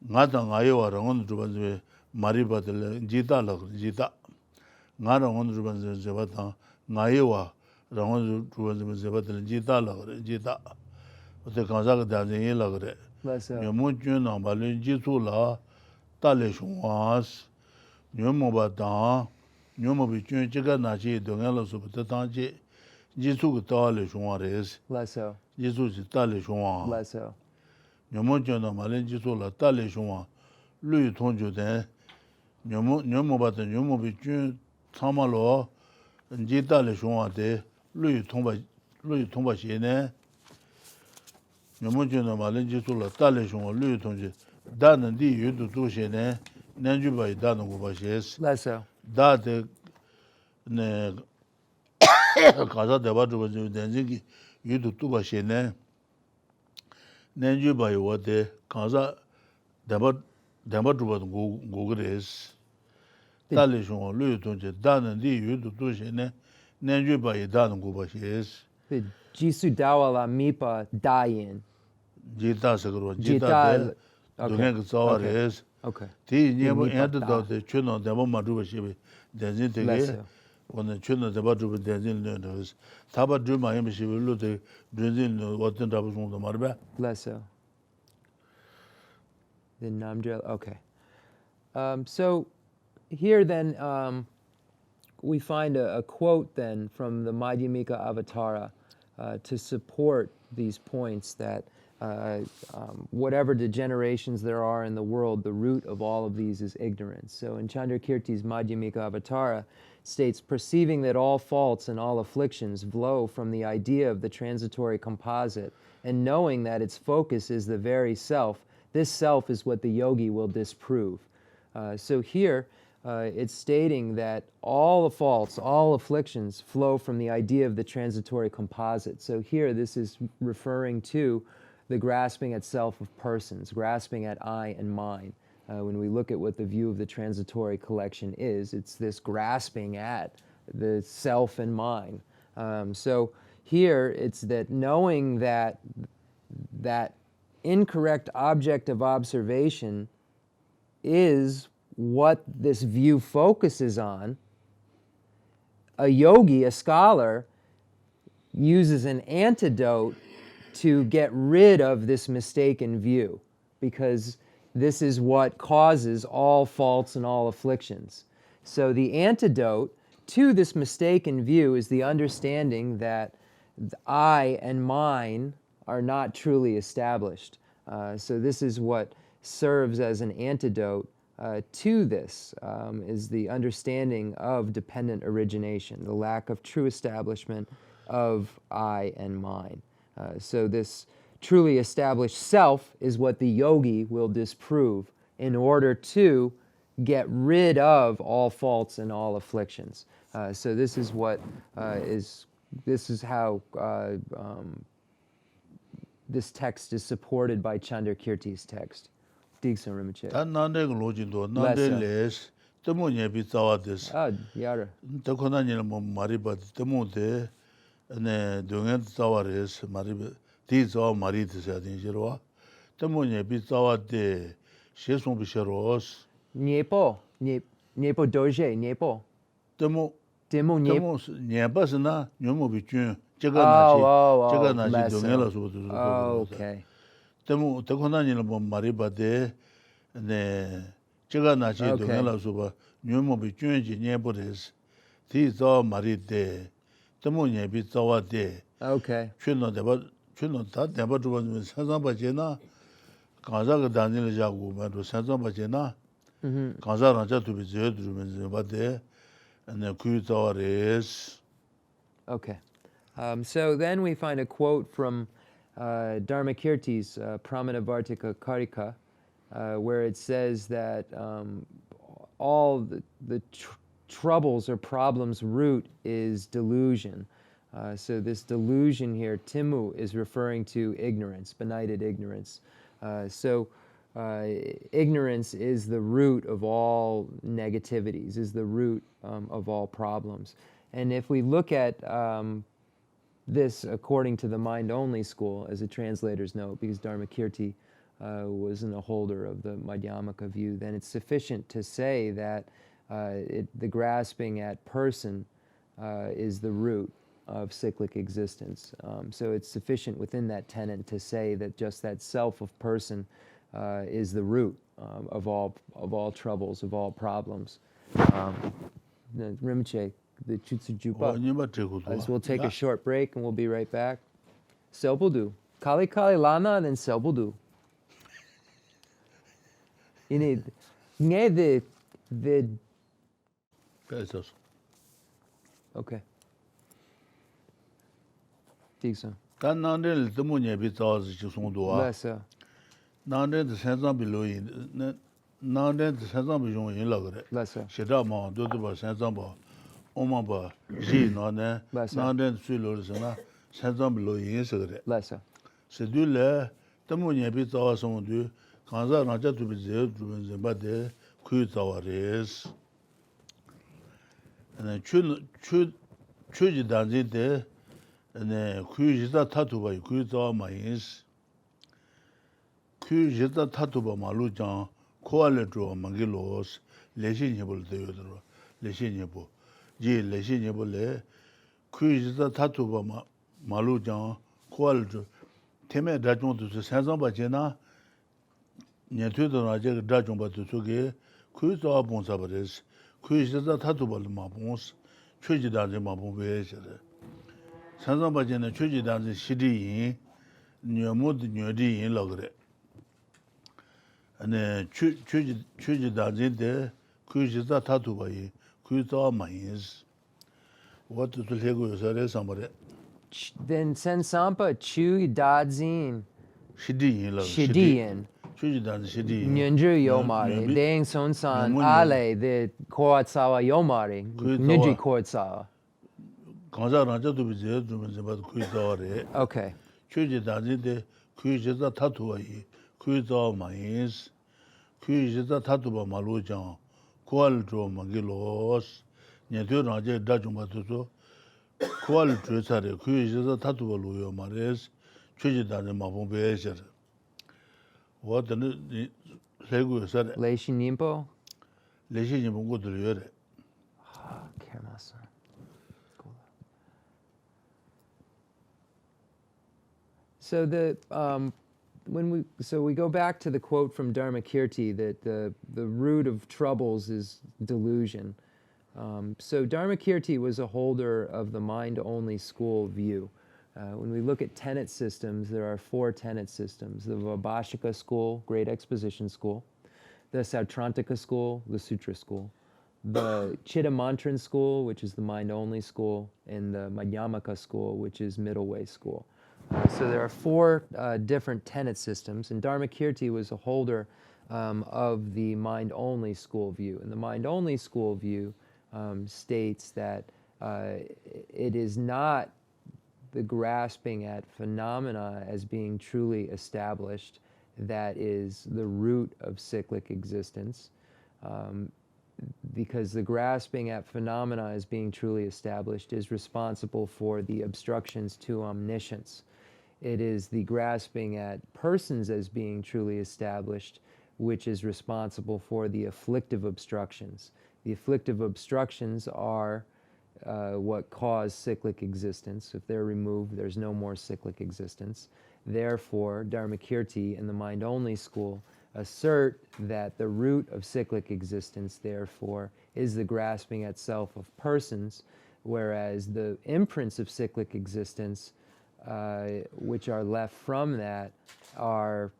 Nathan Iowa on the Mariba Jitala, Jita, Nara on the Zebata, Naiwa, Ramon to the Zebatal Jitala, Jita. The Kazak Dazin Lagre. Yomujuna Balin Jitula, Talishwas, Yomobatan, Yomobichun Chiganachi, Dongela Subtatanji, Jisu Talishwares, Jesus Talishwan, Yomujuna Malin Jitula, Talishwan, Louis Tonjuden, Yomobatan Yomobichun Tamalo, and Jitalishwan de Louis Tomba Shene. Yomojuna Malinjitula, Talishon, Louis Tonje, Dan and D, you do two shene, Nanjuba Dan Gubashes, Date Kaza de Batu was Denziki, you do two shene, Nanjuba what the Kaza Debatu was Gugres, Talishon, Louis Tonje, Dan and D, you do two shene, Nanjuba Dan Gubashes. Jisu Dawa la Mipa Dayin. Jita Sakro, Jita, Jita, Dungan Sawares. Okay. T. Never Nipata. entered the Chuno, the Maduba Shibi, Denzin Tege, when the Chuno, the Badu Denzin learners. Taba Duma, she will look the Denzin, what the doubles on the Marba. Less so. The Namgyal, okay. So here then we find a quote then from the Madhyamika Avatara to support these points that whatever degenerations there are in the world, the root of all of these is ignorance. So in Chandrakirti's Madhyamika Avatara states, perceiving that all faults and all afflictions flow from the idea of the transitory composite, and knowing that its focus is the very self, this self is what the yogi will disprove. So here, it's stating that all the faults, all afflictions flow from the idea of the transitory composite. So here, this is referring to the grasping at self of persons, grasping at I and mine. When we look at what the view of the transitory collection is, it's this grasping at the self and mine. So here, it's that knowing that that incorrect object of observation is what this view focuses on, a yogi, a scholar, uses an antidote to get rid of this mistaken view, because this is what causes all faults and all afflictions. So the antidote to this mistaken view is the understanding that I and mine are not truly established. So this is what serves as an antidote to this, is the understanding of dependent origination, the lack of true establishment of I and mine. So this truly established self is what the yogi will disprove in order to get rid of all faults and all afflictions. So this is what this is how this text is supported by Chandrakirti's text. Khensur Rinpoche. Tan Nande Lojindo, Nande Les, Temonia Bitawades. Ah, Yara. Takonanya Maribat, Temote, and Dungan Tawares, Marib, these are Maritas at Injero. Temonia Bitawade, Sheson Bisharos. Niepo, Niepo Doge, Niepo. Temo Niebasana, Yomo Bichun, Jaganachi, Dungela. Okay. Temo Takonanya Maribade, and Jaganachi, Dungela Suba, Yomo Bichun, Niebores. These are Marite, Temonia Bitawade. Okay. Chuno that never to was Sanzabajena, Kazaka Daniel Jagu, but was Sanzabajena. Kazaraja to be Zedrum, but there, and the Kuta is. Okay. So then we find a quote from Dharmakirti's Pramanavartika Karika, where it says that all the troubles or problems' root is delusion. So this delusion here, Timu, is referring to ignorance, benighted ignorance. Ignorance is the root of all negativities, is the root of all problems. And if we look at this according to the mind-only school, as a translator's note, because Dharmakirti wasn't a holder of the Madhyamaka view, then it's sufficient to say that the grasping at person is the root of cyclic existence. So it's sufficient within that tenet to say that just that self of person is the root of all troubles, of all problems. Rinpoche, the Chutsujupa. We'll take a short break and we'll be right back. Selbuldu. Kali Kali Lama, then Selbuldu. You need the okay. Dixon. Tan Nandel, the Munia Bitas, Chusundua. Lesser. Nandel, the Sansan below in Nandel, the Sansan Bijon in Logre. Lesser. Shedama, Dotaba, Sansamba, Omamba, G, Nane, Nandel, Sulosana, Sansan below in Segre. Lesser. Sedule, the Munia Bitas on du, Kanza Raja to be there, to but there, Kutawares. And then Chuji Danzi there. And Kujita Tatuba, Kuta Mayins, 그 제다 타투바 말루장 코알레드로 망길로스 레신이볼 되어들어 레신이보 지 레신이볼레 그 제다 타투바 말루장 코알레드 테메 다종도 산상바제나 녀퇴도나 제 다종바도 속에 그저 본사버레스 그 제다 타투바 마본스 최지다제 마본베셔 산상바제나 최지다제 시리인 녀모드 녀디인 러그레 ane chuji dajinde kujiza tatubai kujiza mayis what to lego yosare samare Then Sensampa Chu Dadzin shidi la Shidian chuji dajin shidi Nyunju Yomari Deng Sonsan Ale the Koatsawa Yomari Nyunji Koatsawa. kanza ranja to bije to ba kujiza re Okay. chuji dajinde kujiza tatubai kujiza mayis kujiza tatuba malujan kualjo mangilos nyedo ranje dajumba to kualjo sare kujiza tatuba luyo mares chuji dajin mabon bejer what the legu sare Leishi Nimpo. leshi ni bongo de yore Kermasa. So we go back to the quote from Dharmakirti that the root of troubles is delusion. So Dharmakirti was a holder of the mind-only school view. When we look at tenet systems, there are 4 tenet systems: the Vabhashika school, Great Exposition school; the Sautrantika school, the Sutra school; the Chittamantran school, which is the mind-only school; and the Madhyamaka school, which is middle way school. So there are 4 different tenet systems, and Dharmakirti was a holder of the mind-only school view. And the mind-only school view states that it is not the grasping at phenomena as being truly established that is the root of cyclic existence, because the grasping at phenomena as being truly established is responsible for the obstructions to omniscience. It is the grasping at persons as being truly established which is responsible for the afflictive obstructions. The afflictive obstructions are what cause cyclic existence. If they're removed, there's no more cyclic existence. Therefore, Dharmakirti and the mind-only school assert that the root of cyclic existence, therefore, is the grasping at self of persons, whereas the imprints of cyclic existence, which are left from that, are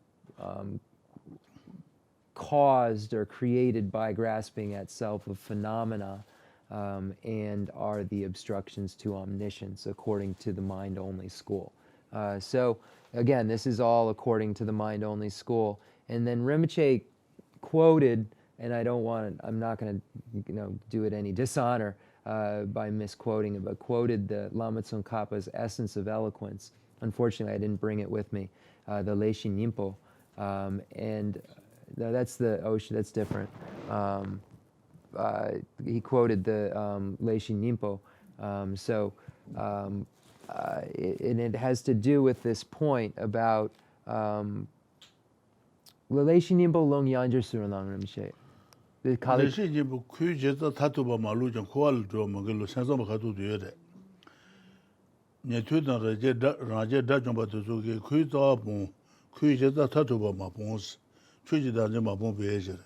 caused or created by grasping at self of phenomena, and are the obstructions to omniscience, according to the mind-only school. So, again, this is all according to the mind-only school. And then Rinpoche quoted, and I'm not going to do it any dishonor by misquoting it, but quoted the Lama Tsongkhapa's Essence of Eloquence. Unfortunately, I didn't bring it with me, the Leishi Nimpo. And no, that's the ocean, that's different. He quoted the Leishi Nimpo. And it has to do with this point about Leishi Nimpo long yanjer suralang Rinpoche. leshi ni bu kujeza tatuba malujan kualjo mangilo sanzama khatu de nyetudan raje dajumba to soke kuiza bon kujeza tatuba mabons chuji danje mabon bejer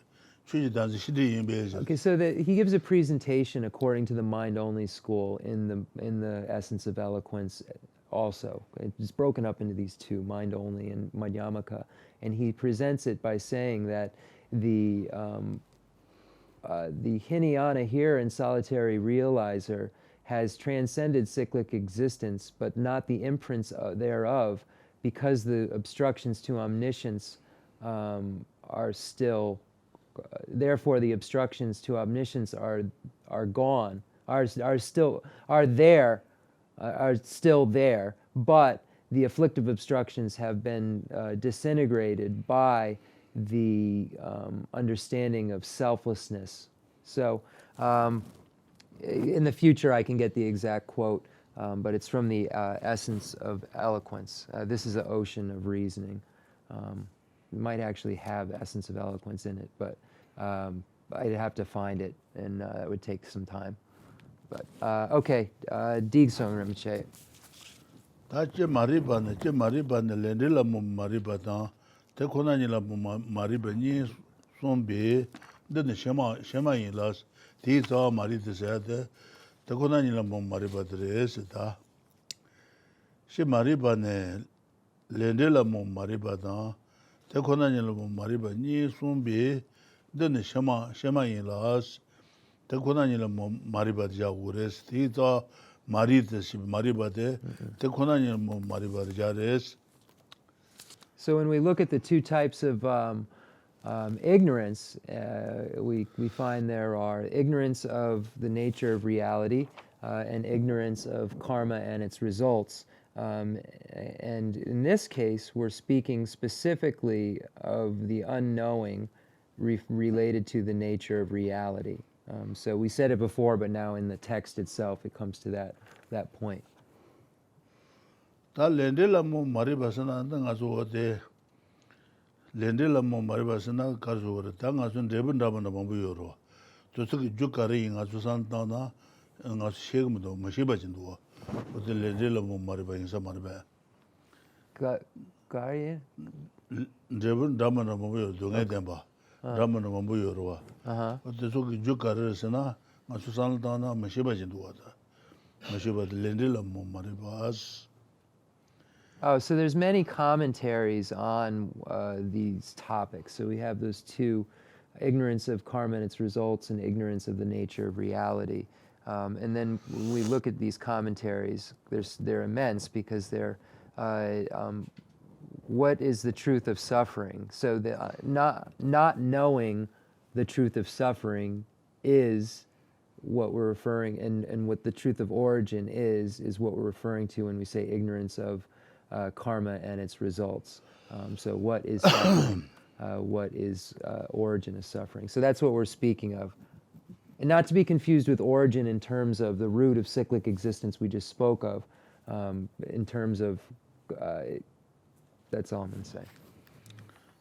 chuji danje shidi yin bejer. Okay, so he gives a presentation according to the mind-only school in the Essence of Eloquence also. It's broken up into these 2, mind-only and Madhyamaka, and he presents it by saying that the Hinayana here in solitary realizer has transcended cyclic existence, but not the imprints thereof, because the obstructions to omniscience are still. Therefore, the obstructions to omniscience are gone, are still there, but the afflictive obstructions have been disintegrated by the understanding of selflessness. So, in the future, I can get the exact quote, but it's from the Essence of Eloquence. This is an ocean of reasoning. might actually have essence of eloquence in it, but I'd have to find it, and that would take some time. But okay, Digsong Rinpoche. 다치 마리바네 제 마리바네 렌들라 모 마리바다 데코나니라 모 마리바니 손베 데네 셰마인라스 디자 마리드세데 데코나니라 모 마리바드레스다 시 마리바네 렌들라 모 마리바다 데코나니라 모 마리바니 손베 데네 셰마인라스 데코나니라 모 마리바드자 우레스 디자 So when we look at the two types of ignorance, we find there are ignorance of the nature of reality and ignorance of karma and its results. And in this case, we're speaking specifically of the unknowing related to the nature of reality. So we said it before, but now in the text itself, it comes to that point. Oh, so there's many commentaries on these topics. So we have those two, ignorance of karma and its results and ignorance of the nature of reality. And then when we look at these commentaries, they're immense because they're what is the truth of suffering? So not knowing the truth of suffering is what we're referring, and what the truth of origin is what we're referring to when we say ignorance of karma and its results. So what is suffering? What is origin of suffering? So that's what we're speaking of. And not to be confused with origin in terms of the root of cyclic existence we just spoke of, in terms of, that's all I'm going to say.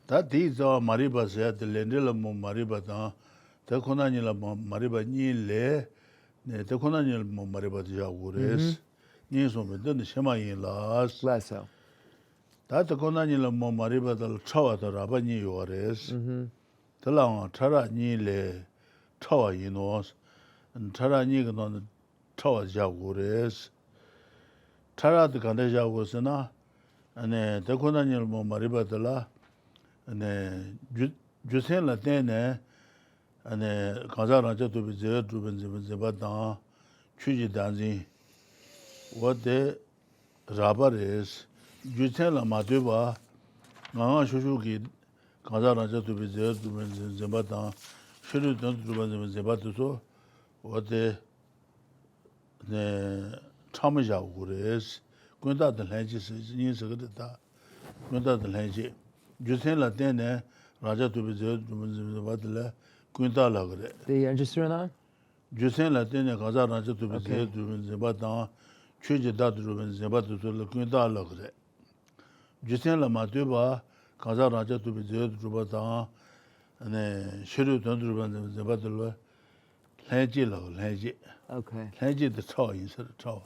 That these are Mariba said the Lendilla Mariba da, the Conanila Mariba Nile, the Conanil Mariba Jawures, Nisum, then the Shema in last. Less so. That the Conanila Mariba del Chawa the Rabani Yores, the long Tara Nile Chawa Yinos, and Tara Nigan on the Chawa Jawures, Tara the Kandeja was enough, and the Conanil Mariba de la. And Jusen la tene and Kazaranja to be there to be Zebatan, Chuji Danzi. What the rubber is, Jusen la Matuba, Nanga Shushuki, Kazaranja to be there to be Zebatan, Shuru don't to be Zebatuso, what the Tamaja is, Gunda the Langes is in Secretary, Gunda the Lange. Jusen la tene Raja to be there to Quinta Lagre. The Register Jusen la tene Kaza Raja to be there to Zebatan, Chuji Dat Ruben Zebatu to Quinta Lagre. Jusen la Matuba, Kaza Raja to be there to Batan, and Shuru Tundruban Zebatula, Lange Log, Lange. Okay. Lange the tower instead of tower.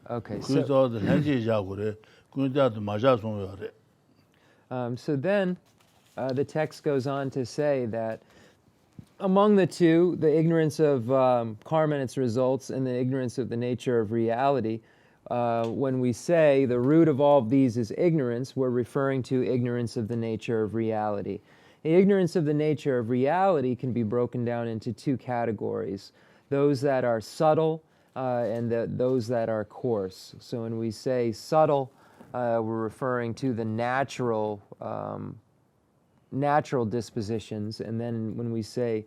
Okay. So the Lange Jagure, Quinta the Majason. So then the text goes on to say that among the two, the ignorance of karma and its results and the ignorance of the nature of reality, when we say the root of all of these is ignorance, we're referring to ignorance of the nature of reality. The ignorance of the nature of reality can be broken down into two categories, those that are subtle and those that are coarse. So when we say subtle, we're referring to the natural dispositions, and then when we say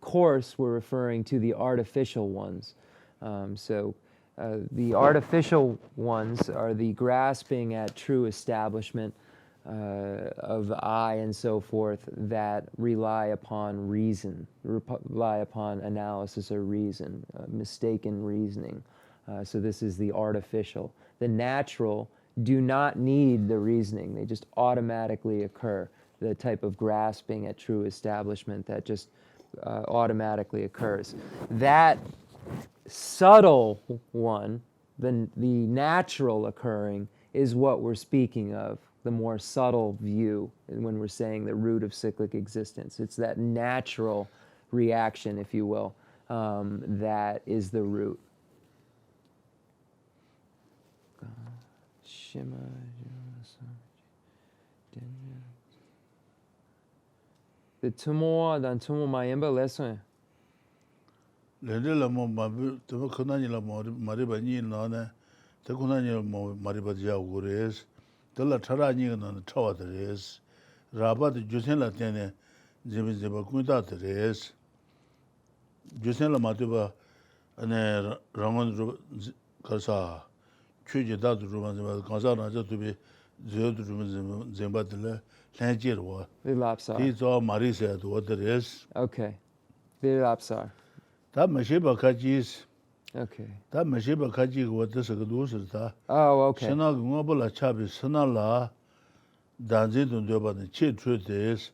coarse, we're referring to the artificial ones. The artificial ones are the grasping at true establishment of I and so forth that rely upon reason, rely upon analysis or reason, mistaken reasoning. So this is the artificial. The natural do not need the reasoning. They just automatically occur. The type of grasping at true establishment that just automatically occurs. That subtle one, the natural occurring, is what we're speaking of, the more subtle view when we're saying the root of cyclic existence. It's that natural reaction, if you will, that is the root. The tumo dan tumo mayemba lesson. Lendela mo mabu to konani la mariba ni na ne te konani mo mariba ja ugures to la thara ni na thawa de res raba de jusen la tene jebe jeba kuita de res jusen la matuba ane rangon kalsa chuje da du ruban jeba kansa na ja tu be je du ruban jeba de la lanjir wa Lopsar. ti zo mari se do de res. Okay. Lopsar. Da mashiba kajis. Okay. Da mashiba kaji go this ga do是da. Oh, okay. Shana go bula chabi sana la danjin dun de ba ne che chue des.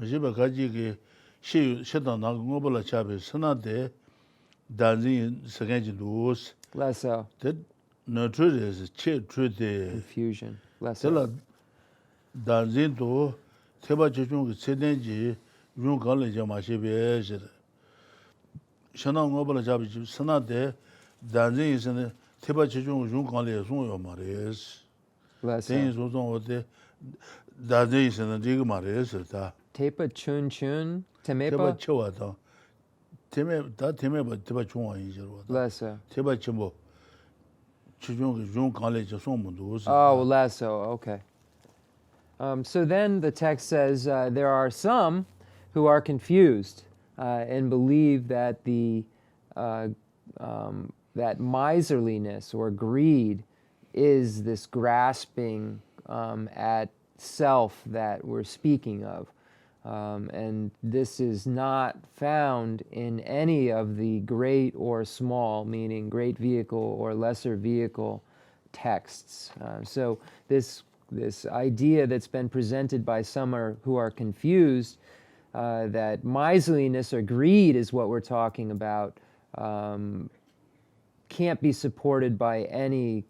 Mashiba kaji ge shi shada na go bula chabi sana de danjin sagan ji dos. Less so. De no chue des che chue de. Confusion. Less De la so. danjin do teba che chung ge cheden ji yun ga le ja ma shi be je. Shana ngobala jabi sana de danjin isene teba chejung jung kale song yo mares Less den so. so song de danjin isene de mares ta Tepa chun chun. teba Temepa. chewa ta teme ba teba chung yin jero Less so. teba chimbo chejung jung kale je song mu do Oh, less so. Okay. So then the text says there are some who are confused and believe that that miserliness or greed is this grasping at self that we're speaking of. And this is not found in any of the great or small, meaning great vehicle or lesser vehicle texts. So this idea that's been presented by some who are confused, that miserliness or greed is what we're talking about, can't be supported by any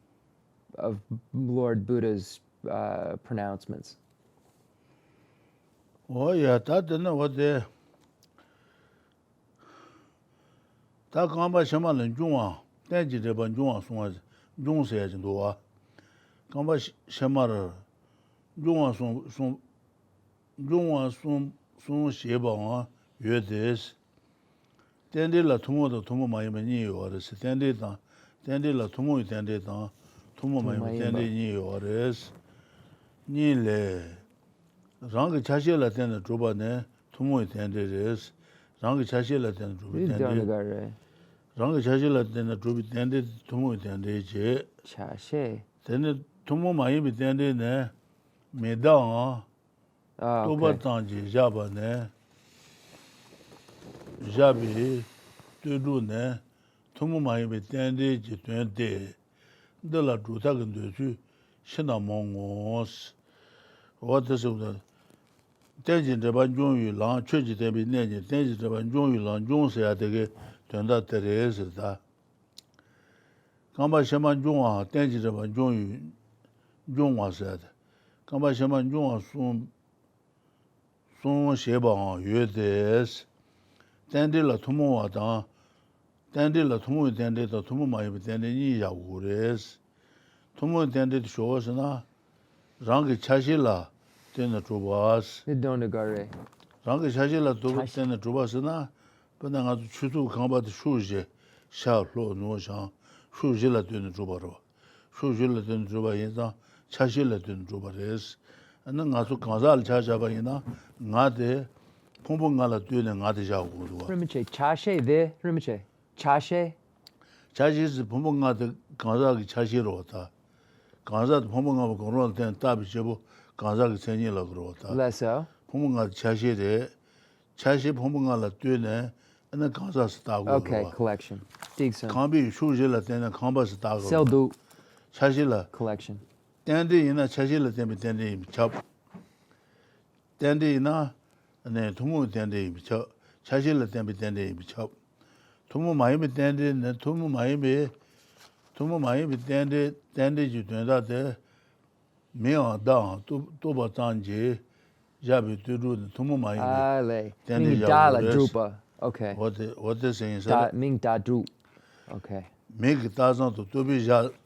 of Lord Buddha's pronouncements. Oh yeah, that no what de ta kamba shama len jungwa den ji de ban jungwa song jung se jin do wa kamba shama re jungwa song xie ba wa yue des den de la tumo de tumo ma yime ni yo de se den de la tumo den de da tumo ma yime den de ni yo res ni le rang ge chashi la den de zhuba ne tumo den de res rang ge chashi la den de zhuba den de rang ge chashi la den de zhuba den de tumo den de je Chashe. den de tumo ma yime den de ne me da Oh, Toba okay. tanji jaba ne jabi tudu ne tumu mayi be tende ji tuen de de la juta gen de su shina mongos what is it tenji de ban jong yu lang chue ji de bi ne ji tenji de ban jong yu lang jong se ya de ge tuen da tere se da kamba shema jong a tenji de ban jong yu jong wa se da kamba shema jong a sun song xie ba yue des den de la tumo wa da den de la tumo den de da tumo ma yi den de ni ya wu res tumo den de shuo se na rang ge cha xi la den de zhu ba Nidonagare. rang ge cha xi la du den de zhu ba se na ba na ga chu tu kang ba de shu xie xia lo no shang shu xi la den de zhu ba ro shu xi la den de zhu ba yin da cha xi la den de zhu ba res 나 가서 가자를 찾아봐이나 나데 퐁퐁가라 뛰네 나데 자고 Rinpoche. Chashe the Rinpoche. Chashe. 자지스 퐁퐁가데 가자기 차시로 왔다 가자 퐁퐁가고 그럴 때 답이 제보 가자기 생일라 그러다 Less so. 퐁퐁가 차시데 차시 퐁퐁가라 뛰네 나 가자스 따고 Okay, collection. Digson. 컴비 슈질라 때는 컴바스 따고 Seldu 차시라 collection. Dandy in a chashila tempe chop. Dandy in a and then Tumu dandy chop. Chashila tempe chop. Tumu Miami dandy and Tumu Miami dandy you do that there. Me on down to Batanji, Jabi to do the Tumu Miami. Ale. Dandy Ming dala drupa. Okay. What they saying? Ming da dru. Okay. Make it doesn't to be Java.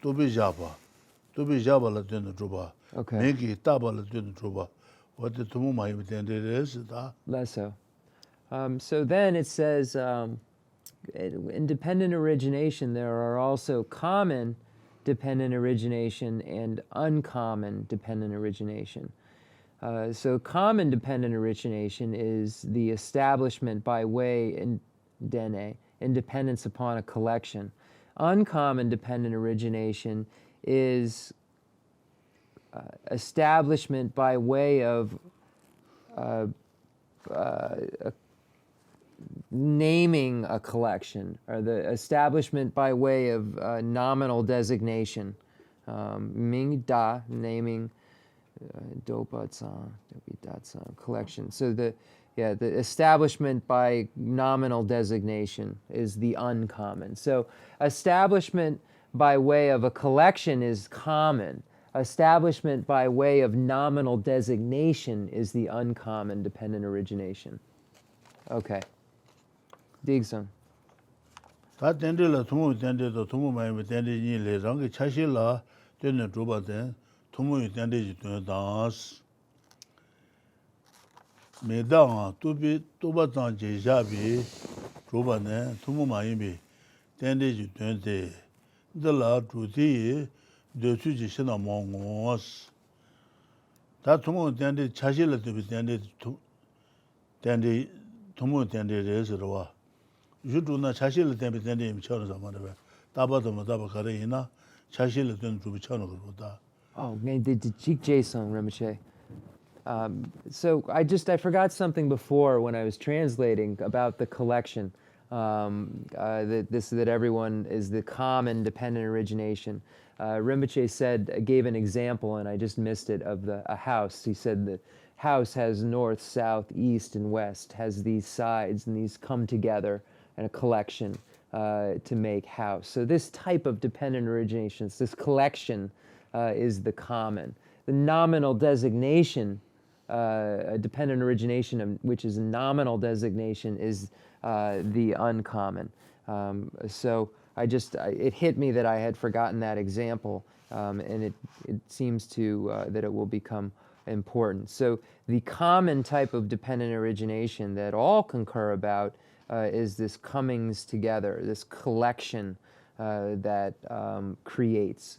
To be Java la den druba. Okay. Make it taba la den druba. What the Tumu Miami dandy is that? Less so. So then it says, in dependent origination, there are also common dependent origination and uncommon dependent origination. So common dependent origination is the establishment by way in dene, independence upon a collection. Uncommon dependent origination is establishment by way of naming a collection, or the establishment by way of nominal designation. Ming da, naming, dopa tsang, collection. So the establishment by nominal designation is the uncommon. So establishment by way of a collection is common. Establishment by way of nominal designation is the uncommon dependent origination. Okay. Digson. That dandy la Tumu dandy to Tumu Miami dandy in le rangi chashila, then the druba then, Tumu dandy to dance. Medang to be Tubatan Jabi, druba then, Tumu Miami, dandy to the la Truti, the Sujishina Mongos. That Tumu dandy chashila to be dandy to dandy Tumu dandy reservoir. You do not chashil tempe dandy in China, Tabata Karina, chashil to be China. Oh, man, the Jik Jason Rinpoche. So I forgot something before when I was translating about the collection. That everyone is the common dependent origination. Rinpoche gave an example, and I just missed it, of a house. He said the house has north, south, east, and west, has these sides, and these come together in a collection to make house. So this type of dependent originations, this collection, is the common. The nominal designation, a dependent origination, which is a nominal designation, is the uncommon. So it hit me that I had forgotten that example, and it seems that it will become important. So the common type of dependent origination that all concur about is this comings together, this collection that creates.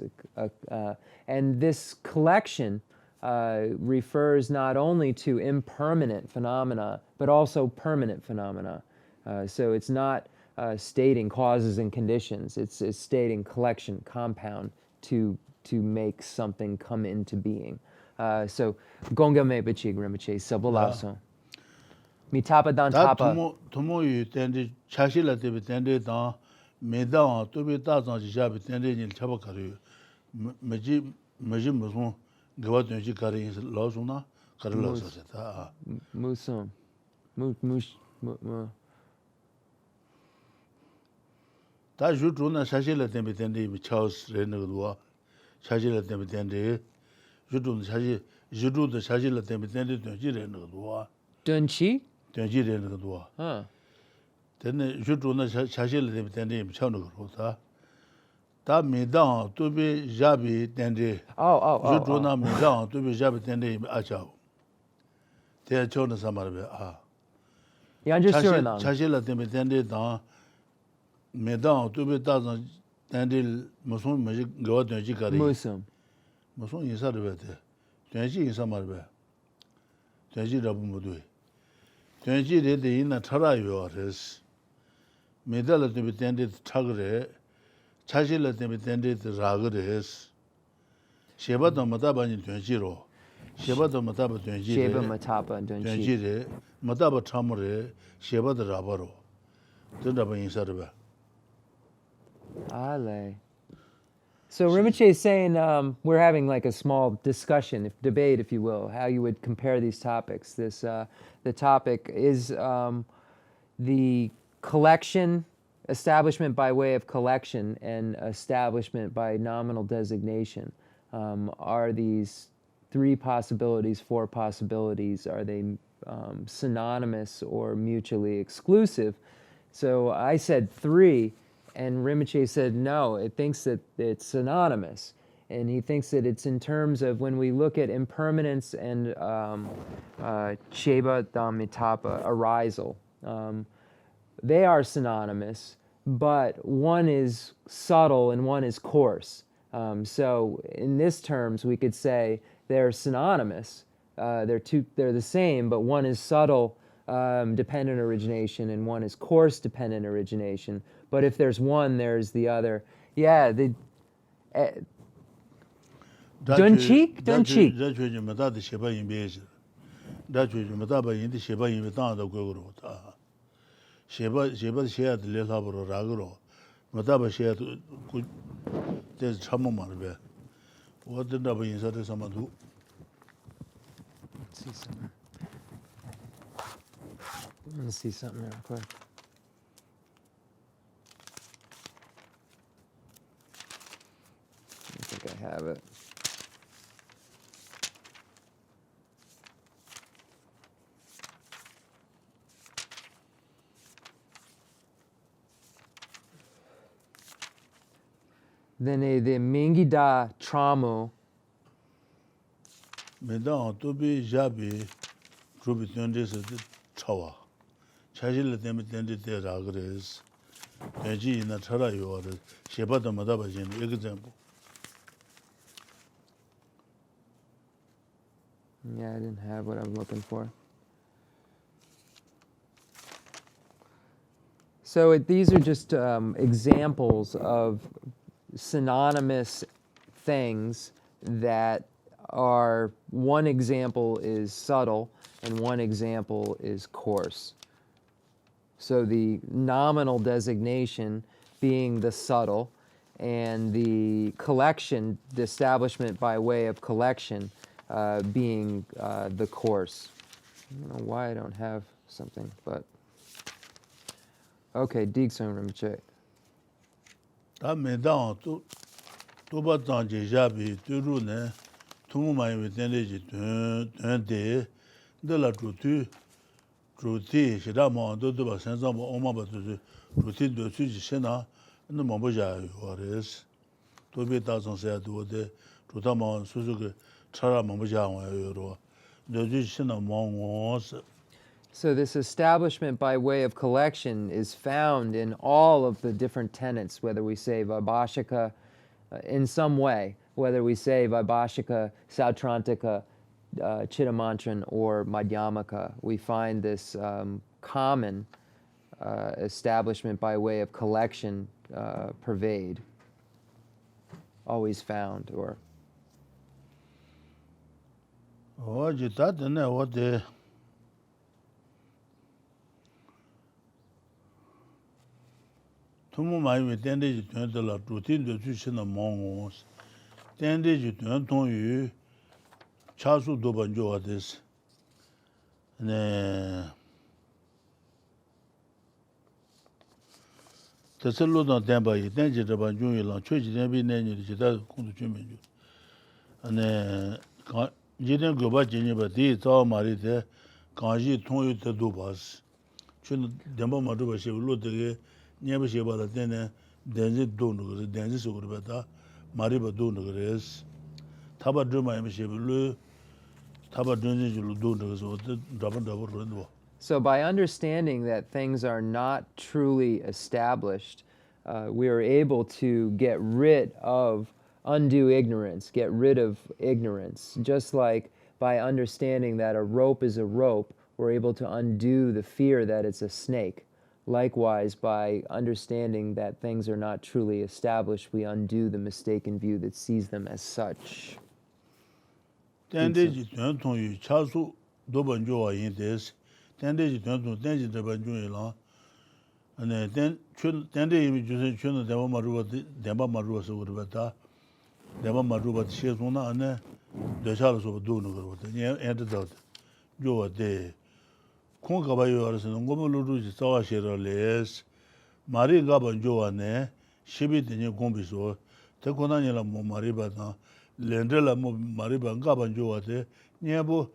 And this collection refers not only to impermanent phenomena, but also permanent phenomena. So it's not stating causes and conditions, it's stating collection, compound, to make something come into being. So, Gonga me bachig Rinpoche, sabolaso. Mi tapa dan tapa. Tumu yu tendi chashila tebi tendi dan medang tubi tazang jijabi tendi nil chapa kari meji musun gawa tunji kari yin lausun na kari lausa se ta. Musum. Ta yu tu na chashila tebi tendi mi chaos re nagduwa. Chashila tebi tendi yu tu na chashila tebi tendi tunji re nagduwa. Dunchi? Tunji re nagduwa. Then yu tu na chashila tebi tendi mi chao nagduwa. Ta midang tubi jabi tendi. Yu tu na midang tubi jabi tendi mi achao. Te chao na samarbe a. Chashila tebi tendi dan medang tubi tazang tendi musun maji gawa tunji kari. Musum yinsa rebe te. Tunji yinsa marbe. Tunji rabu mudui. Tunji re de yina chara yuwa res. Medala tubi tendi chagre. Chashila tubi tendi raga res. Sheba to mataba ni tunji ro. Sheba to mataba tunji re. Sheba mataba tunji re. Mataba chamu re. Sheba to raba ro. Tun raba yinsa rebe. Ale. So Rinpoche is saying we're having like a small discussion, debate, if you will, how you would compare these topics. The topic is the collection, establishment by way of collection, and establishment by nominal designation. Are these three possibilities, four possibilities? Are they synonymous or mutually exclusive? So I said three. And Rinpoche said, no, it thinks that it's synonymous. And he thinks that it's in terms of when we look at impermanence and Cheba Dhammitapa, arisal. They are synonymous, but one is subtle and one is coarse. So in this terms, we could say they're synonymous. They're the same, but one is subtle, dependent origination, and one is coarse dependent origination. But if there's one, there's the other. Yeah, the Dunchik. Let's see something real quick. I think I have it. Then the Mingida Tramu. Medang to be Jabi, Ruby Tundis Chawa. Chajil Demitended Ragres, Kaji in a Chara, you are Shebata Madabajin, example. Yeah, I didn't have what I'm looking for. So these are just examples of synonymous things that are, one example is subtle and one example is coarse. So the nominal designation being the subtle and the collection, the establishment by way of collection, being the course. I don't know why I don't have something, but okay, Digsung Rinpoche. I made down to Batanji Jabi, Turune, Tumai with energy, day, de la Trutu, Truti, Shidama, Doduba, Sensama, Omaba, Truti, de Sujishena, and the Mamboja, or is to be 1,000 said to the Trutama, Suzuki, Chara Mamboja, the Sujishena Mongos. So this establishment by way of collection is found in all of the different tenets, whether we say Vaibhashika in some way, whether we say Vaibhashika, Sautrantika, Chittamantran, or Madhyamaka. We find this common establishment by way of collection pervade, always found, or... Oh, you thought, what the... Tumu mai we tende ji tuan de la routine de tu chen na mongos. Tende ji tuan tong yu cha su do ban jo des. Ne de se lo dan den ba yi den ji de ban jo yi lan chue ji den bi ne ni ji da kong tu chue men ju. Ne ka ji den go ba ji ni ba di zao ma ri de kan ji tong yu de do bas. Chue den ba ma do ba she lo de ge Never she about the dinner, Denzi Dono, Denzi Sugurbeta, Mariba Dono, Taba Druma, Mishelu, Taba Dunzi Dono, or the double. So by understanding that things are not truly established, we are able to get rid of undue ignorance, get rid of ignorance. Just like by understanding that a rope is a rope, we're able to undo the fear that it's a snake. Likewise, by understanding that things are not truly established, we undo the mistaken view that sees them as such. Tendeji tuan tong yu cha su do ban jo wa yin des. Tendeji tuan tong tenji de ban jo yi la. Ane ten chun tende yi mi ju sen chun de ma ruwa de ba ma ruwa se ur ba ta. Dema Maruba Shezuna and the Charles of Duno, and the Joa de Concabayors and Gomolu Sawa Sherales, Marie Gaban Joane, Shibit in your combiso, Teconanila Maribana, Lendela Mariba Gaban Joate, Niabo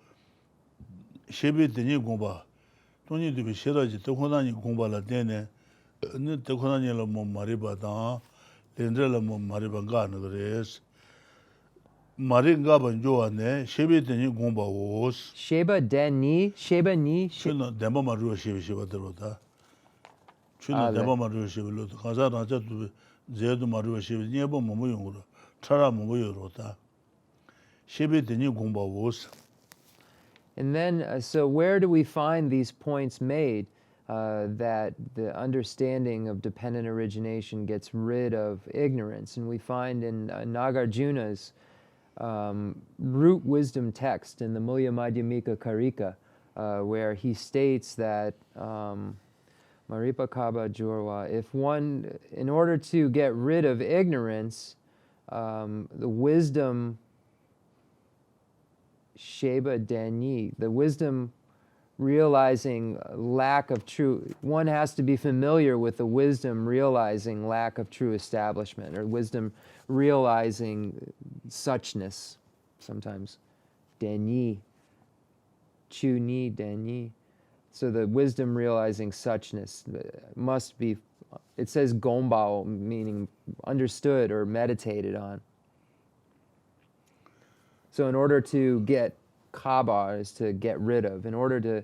Shibit in your gomba. Don't need to be Sheraji, Teconani Gomba Latene, Teconanila Maribana, Lendela Maribangana, the rest. Maringa Banjoane, Shebe Deni Gomba was Sheba Deni, Sheba Ni, Chuna Dema Maru Shiva the Rota. Chuna Dema Maru Shiva, Kazana to Zedu Maru Shiva, Niebo Momoyura, Tara Momoyo Rota. Shebe Deni Gomba was. And then, so where do we find these points made that the understanding of dependent origination gets rid of ignorance? And we find in Nagarjuna's root wisdom text in the Mulya Madhyamika Karika, where he states that Maripa Kaba Jorwa, if one, in order to get rid of ignorance, the wisdom Sheba Danyi, the wisdom realizing lack of true, one has to be familiar with the wisdom realizing lack of true establishment, or wisdom realizing suchness, sometimes. Danyi, Chu Ni Danyi. So the wisdom realizing suchness must be, it says gombao, meaning understood or meditated on. So in order to get kaba is to get rid of. In order to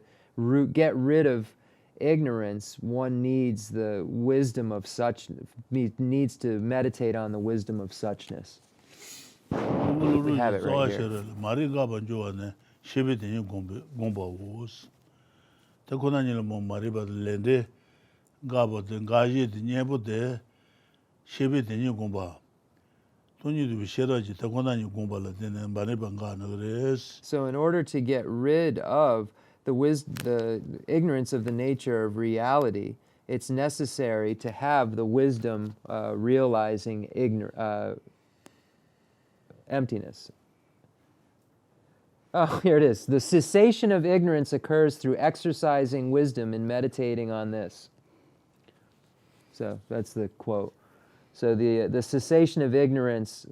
get rid of ignorance, one needs the wisdom of such, needs to meditate on the wisdom of suchness. We have it right here. Mariga Banjoane, Shebe Deni Gomba was. Teconanila Mariba Lende, Gabo, the Gaji, the Niebo de Shebe Deni Gomba. So in order to get rid of the ignorance of the nature of reality, it's necessary to have the wisdom realizing emptiness. Oh, here it is. The cessation of ignorance occurs through exercising wisdom and meditating on this. So that's the quote. So the cessation of ignorance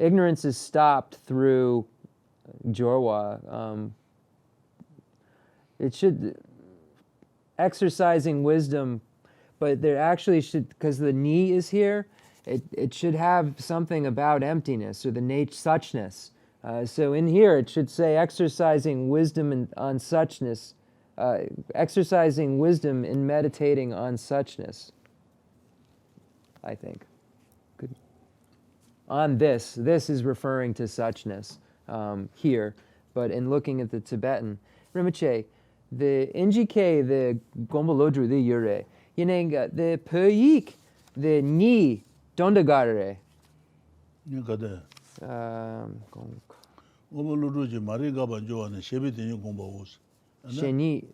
is stopped through jorwa. It should, exercising wisdom, but there actually should, because the ni is here, it should have something about emptiness or the suchness. So in here it should say exercising wisdom on suchness, exercising wisdom in meditating on suchness, I think. Good. On this is referring to suchness here, but in looking at the Tibetan, Rinpoche, the Injike, the Gombolodru, the Yure, Yinenga, the Pöyik, the Ni, Dondagare. Gombolodru, Mariga Banjoane, Shebe Deni Gomba was. Sheni,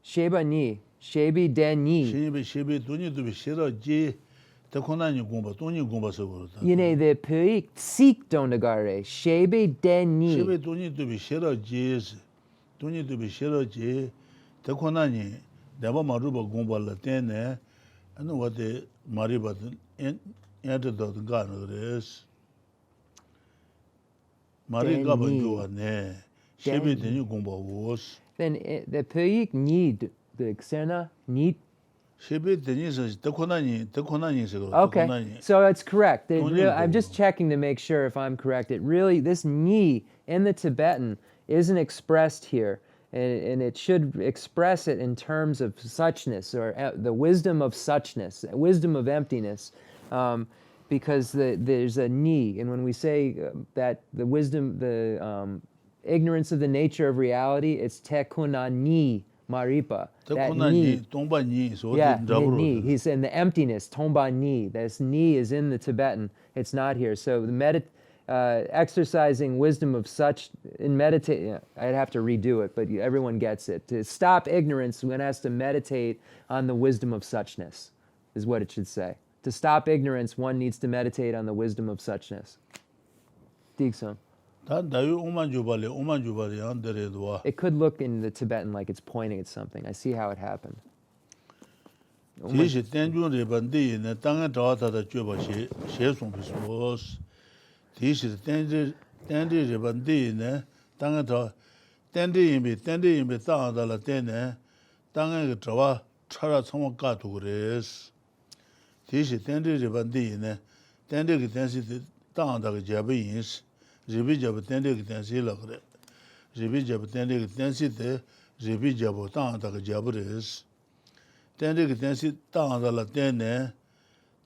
Sheba Ni, Shebi Den Ni. Shebe, don't you do Shera J. The Pöyik Sik Dondagare, Shebe Den Ni. Shebe don't need to be Shera J's, don't need to be Shera J. The Konani, the Maruba Gomba Latene, I know what the Mariba entered the garden is. Mariga Banjoane, Shebe the new Gomba was. Then the Pöyik need the Xena need. Okay, so it's correct. I'm just checking to make sure if I'm correct. It really, this ni in the Tibetan isn't expressed here, and it should express it in terms of suchness, or the wisdom of suchness, wisdom of emptiness, because there's a ni, and when we say that the wisdom, the ignorance of the nature of reality, it's tekuna ni. Maripa, that ni, yeah, ni. He's in the emptiness, tomba ni. This ni is in the Tibetan. It's not here. So the exercising wisdom of such in meditate. I'd have to redo it, but everyone gets it. To stop ignorance, one has to meditate on the wisdom of suchness, is what it should say. To stop ignorance, one needs to meditate on the wisdom of suchness. Digsun. It could look in the Tibetan like it's pointing at something. I see how it happened. Tantric tensi tangdala tenne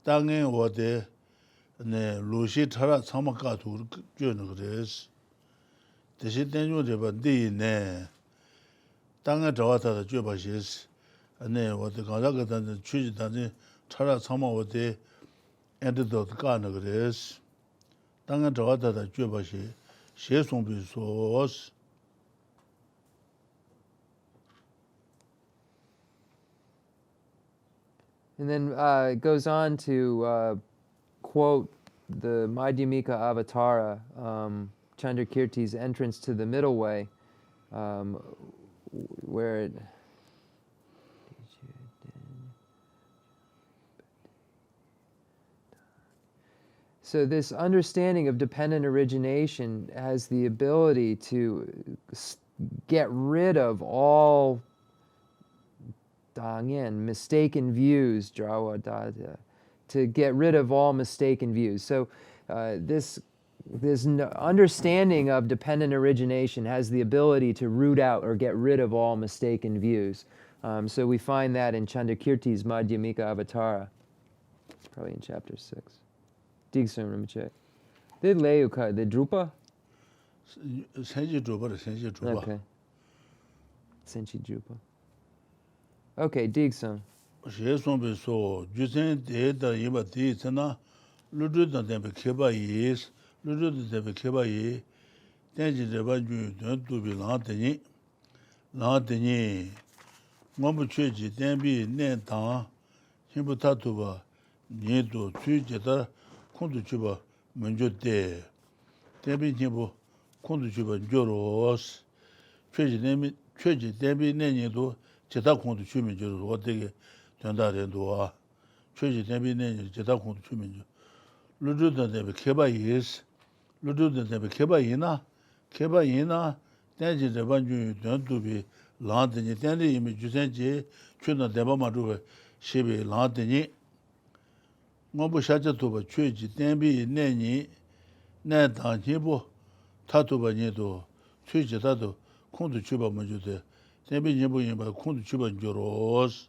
tangen wode ne lushi thara samaka tur gönugres. Deshi tenju reba di ne tangen tawata da jobashis ne wode gaga dan chuji dan thara sama wode endodot kanugres. Tangen tawata da jobashi shesong bi sos. And then it goes on to quote the Madhyamika Avatara, Chandrakirti's entrance to the middle way, where it... So this understanding of dependent origination has the ability to get rid of all mistaken views, to get rid of all mistaken views. So this understanding of dependent origination has the ability to root out or get rid of all mistaken views. So we find that in Chandrakirti's Madhyamika Avatara, probably in chapter 6. Digsun Rinpoche. The Leuka, the Drupa? Senji Drupa. Okay. Senji Drupa. Okay, Digsun. Shesong be so, Jusen de da yiba di tsana, ludu da dembe keba yis, ludu da dembe keba yi, tenji reba ju dun dubi lan teni, ngombu cheji tenbi nen tang, himbu tatuba, nido, tsui jeta, kundu chuba, menjo de, tenbi himbu, kundu chuba njoros, cheji tenbi nen nido, 제다 공도 주면 저 어떻게 된다래도와 최지 대비는 제다 공도 주면 저 루드도 대비 개바이스 루드도 대비 개바이나 대지 대반주 된두비 라드니 된데 이미 주센지 최나 대바마도 시비 라드니 뭐부 샤자도바 최지 대비 내니 내 당지부 타도바니도 최지다도 공도 주바 먼저돼 Tembi nyebu yinba kundu chuba njoros.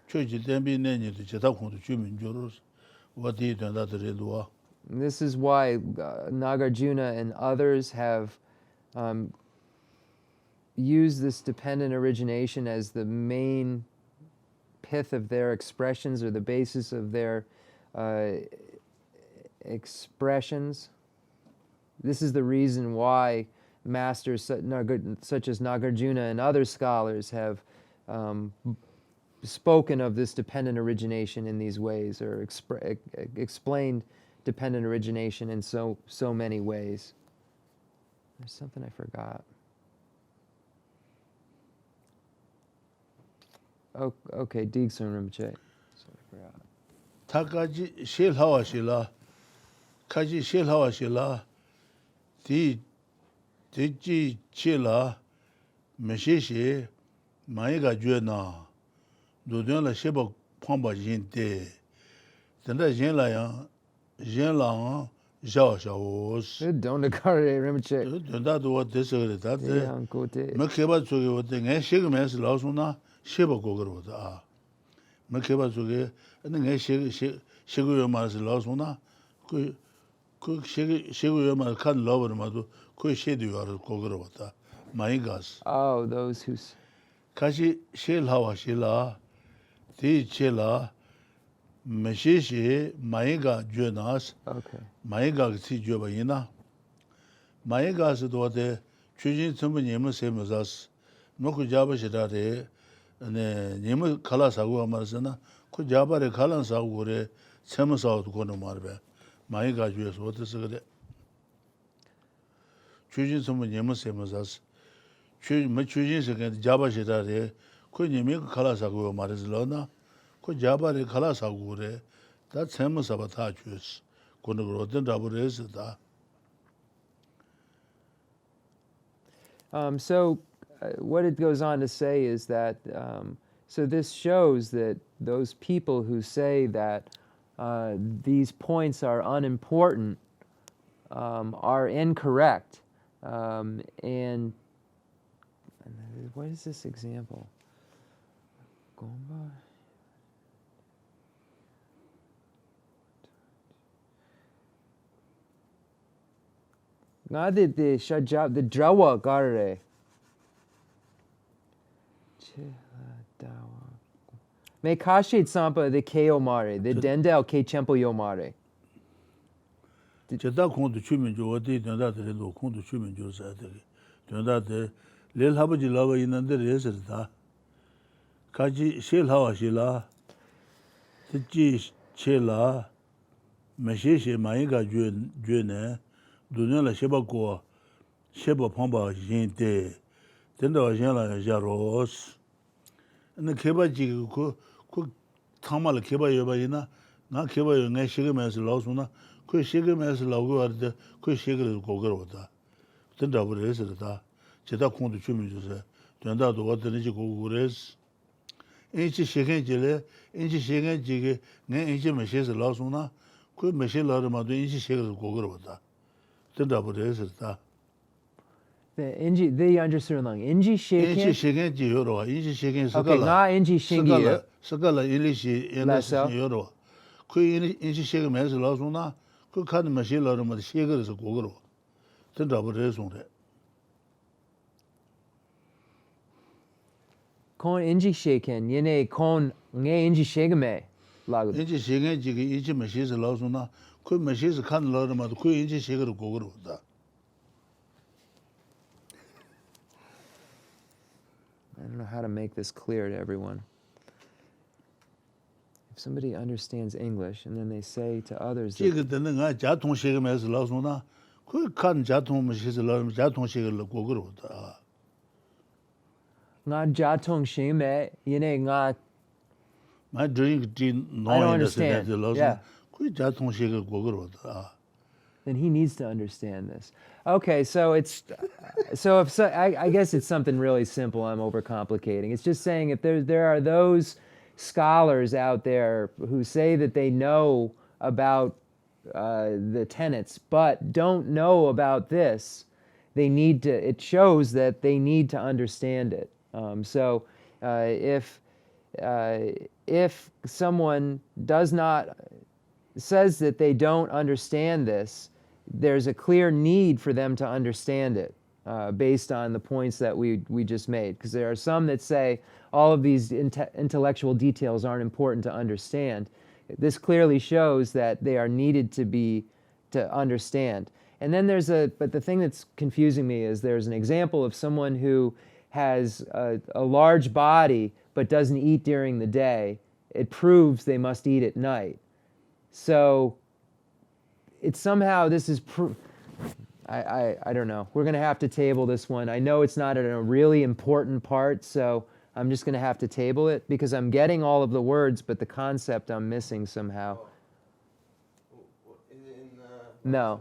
Choji tembi nenyi de cheta kundu chuba njoros. Wati tanda tere. This is why Nagarjuna and others have used this dependent origination as the main pith of their expressions or the basis of their expressions. This is the reason why masters such as Nagarjuna and other scholars have spoken of this dependent origination in these ways, or explained dependent origination in so many ways. There's something I forgot. Okay, Digsun Rinpoche. Takaji Shilhawa Shila, Kaji Shilhawa Shila, Tiji Chila, Meshishi, Maiga Juena, Dudun la Sheba Pamba Jinte, Tenda Jenla Jenla Zhao Shaos. Don't encourage Rinpoche. Tenda do what this is that. Makeba Tsugi with the Shigmans Lausuna, Sheba Gogro. Makeba Tsugi, and then Shiguyamas Lausuna, Cook Shiguyama can love Madu. Oh, those who... Kashi Shilhawa Shila, Ti Chila, Meshishi, Maiga Junas, Maiga Si Jubaina. Maigas do the Chujin Tumbunim Semazas, Mokujaba Shidare, and Nimu Kalasagu Amazana, 그 자바레 칼란사고래 쳔모사도 거는 말배 많이 가지고서 어디서 그래 주진선문 예문세면서 주진서 그 자바시다래 그 님이 칼라사고 말해서나 그 자바레 칼라사고래 다 쳔모사바 다 주스 거는 어떤 답을해서다 So what it goes on to say is that so this shows that those people who say that these points are unimportant are incorrect. And what is this example? Gomba? Ngade de shajab the drawa garre. Me kashit sampa the keo mare, the dendel ke chempo yo mare. 제다 공도 주면 줘 어디 된다들도 공도 주면 줘서 되게 된다들 릴 아버지 라고 있는데 레서다 가지 실하와실라 듣지 체라 메시시 마이가 주네 두냐라 셰바고 셰바 펑바 진데 된다 와신라 자로스 근데 개바지 그 탕말 개바여바이나 나 개바여 내 시금에서 나오수나 그 시금에서 나오고 할때 그 시금을 고거로다 된다 그래서다 제가 공도 주면 주세요 된다도 어떤지 고고 그래서 인치 시간지래 인치 시간지게 내 인치 메시지 나오수나 그 메시지 나오면도 인치 시금을 고거로다 된다 그래서다 They understand lang. Inji shaken. 인치 시간지 요로 인치 시간 Okay, na inji shingi. 스칼라 일리시 일리시 요로 그 인치 시금에서 나오수나 그 카드 마실러는 뭐 시거에서 고거로 된다 버려송래 Kon inji shaken. Yene kon nge inji shegame. Lago. 인치 시간 지기 이치 마실서 나오수나 그 마실서 칸 러는 뭐그 인치 시거로 고거로다 I don't know how to make this clear to everyone. If somebody understands English and then they say to others that 지금 되는 거 자통 시금에서 나오수나 그칸 자통 마실서 나오면 자통 시거로 고거로다 nga jatong sheme yene nga My drink did I don't understand. Yeah. 그 자통 시거 고거로다 then he needs to understand this. Okay, so it's so if so, I guess it's something really simple. I'm overcomplicating. It's just saying if there are those scholars out there who say that they know about the tenets but don't know about this, they need to. It shows that they need to understand it. So if someone says that they don't understand this, there's a clear need for them to understand it based on the points that we just made. Because there are some that say all of these intellectual details aren't important to understand. This clearly shows that they are needed to understand. And then but the thing that's confusing me is there's an example of someone who has a large body but doesn't eat during the day. It proves they must eat at night. So it's somehow this is I don't know. We're going to have to table this one. I know it's not a really important part, so I'm just going to have to table it because I'm getting all of the words, but the concept I'm missing somehow. Is it in No.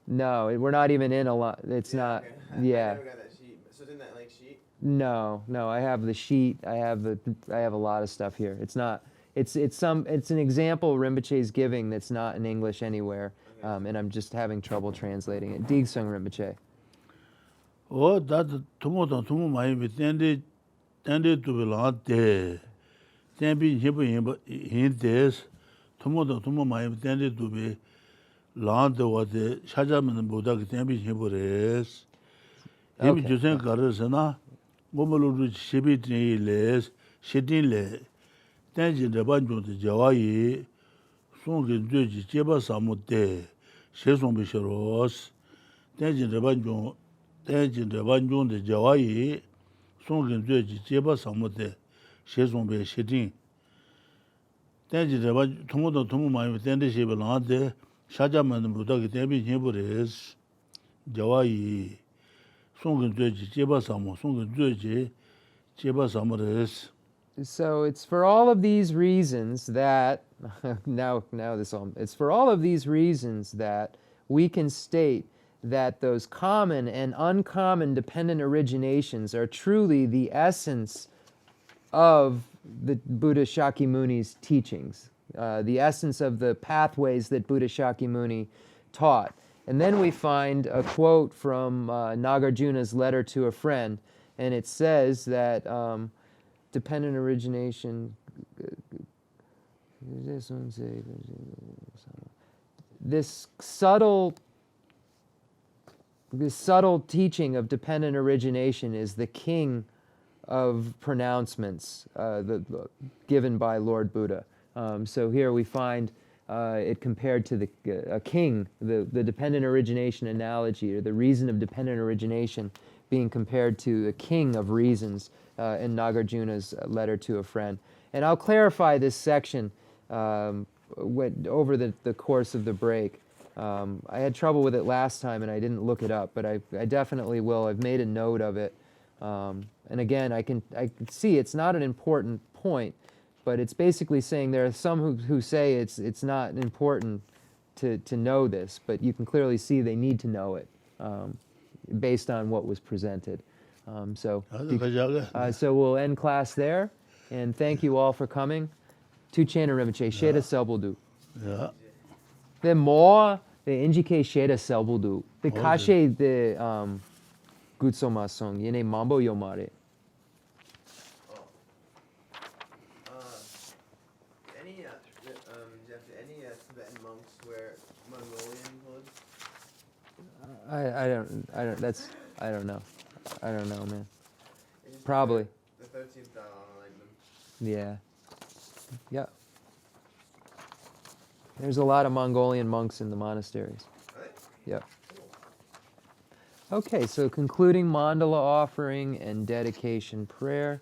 No, we're not even in a lot. It's not. Okay. Yeah. I never got that sheet. So it's in that like sheet? No. I have the sheet. I have a lot of stuff here. It's not. It's an example Rinpoche's giving that's not in English anywhere, and I'm just having trouble translating it. Digsung Rinpoche. 어, 나도 도모도 도모 많이 밑에 또 빌라데. 템비 힌데스 도모 많이 밑에 또 빌 라한테 와데 찾아면 보다 그 템비 해버레스. 이 주생 가르스나 뭐물로 시비드레스 시딘레 단진의 반종의 자와이 송게 되지 제바 사무데 세송비셔로스 단진의 반종의 자와이 송게 되지 제바 사무데 세송비 시딘 Tenji reba tumu to tumu mai tende shebe la de shaja man buda ki tembi nyebures jawai songin jeji jeba samo songin jeji jeba samores. So it's for all of these reasons that it's for all of these reasons that we can state that those common and uncommon dependent originations are truly the essence of the Buddha Shakyamuni's teachings, the essence of the pathways that Buddha Shakyamuni taught. And then we find a quote from Nagarjuna's letter to a friend, and it says that dependent origination, this subtle teaching of dependent origination is the king of pronouncements given by Lord Buddha. So here we find it compared to a king, the dependent origination analogy, or the reason of dependent origination being compared to a king of reasons in Nagarjuna's letter to a friend. And I'll clarify this section over the course of the break. I had trouble with it last time and I didn't look it up, but I definitely will. I've made a note of it. And again, I can see it's not an important point, but it's basically saying there are some who say it's not important to know this, but you can clearly see they need to know it based on what was presented. So we'll end class there, and thank you all for coming. Tu Chenrezig Rinpoche, Sheda Selbuldu. Yeah. The more the indicate Sheda Selbuldu, the kashe the Gutsoma song, yene mambo yomare. Any Tibetan monks wear Mongolian clothes? I don't know. I don't know, man. It's just Probably. The 13th Dalai Enlightenment. Yeah. Yeah. There's a lot of Mongolian monks in the monasteries. Right? Yep. Okay, so concluding mandala offering and dedication prayer.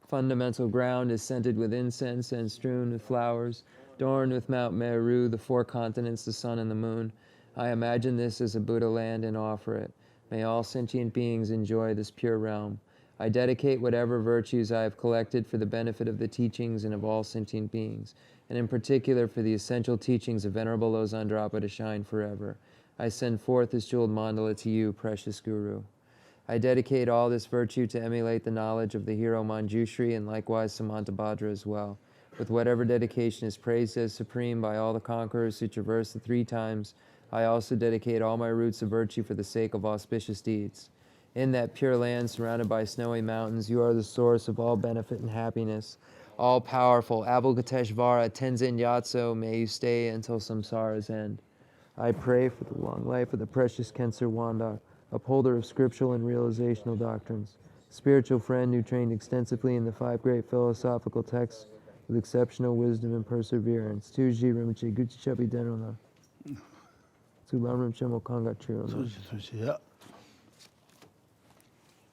Fundamental ground is scented with incense and strewn with flowers, adorned with Mount Meru, the four continents, the sun and the moon. I imagine this as a Buddha land and offer it. May all sentient beings enjoy this pure realm. I dedicate whatever virtues I have collected for the benefit of the teachings and of all sentient beings, and in particular for the essential teachings of Venerable Losang Drakpa to shine forever. I send forth this jeweled mandala to you, precious Guru. I dedicate all this virtue to emulate the knowledge of the hero Manjushri and likewise Samantabhadra as well. With whatever dedication is praised as supreme by all the conquerors who traverse the 3 times, I also dedicate all my roots of virtue for the sake of auspicious deeds. In that pure land surrounded by snowy mountains, you are the source of all benefit and happiness. All-powerful Avalokiteshvara Tenzin Yatso, may you stay until samsara's end. I pray for the long life of the precious Khensur Wanda, upholder of scriptural and realizational doctrines, spiritual friend who trained extensively in the 5 great philosophical texts with exceptional wisdom and perseverance. Tuji Rinpoche Guchi Chabi Denona. Tu Lamrim Chemo Konga Chirona.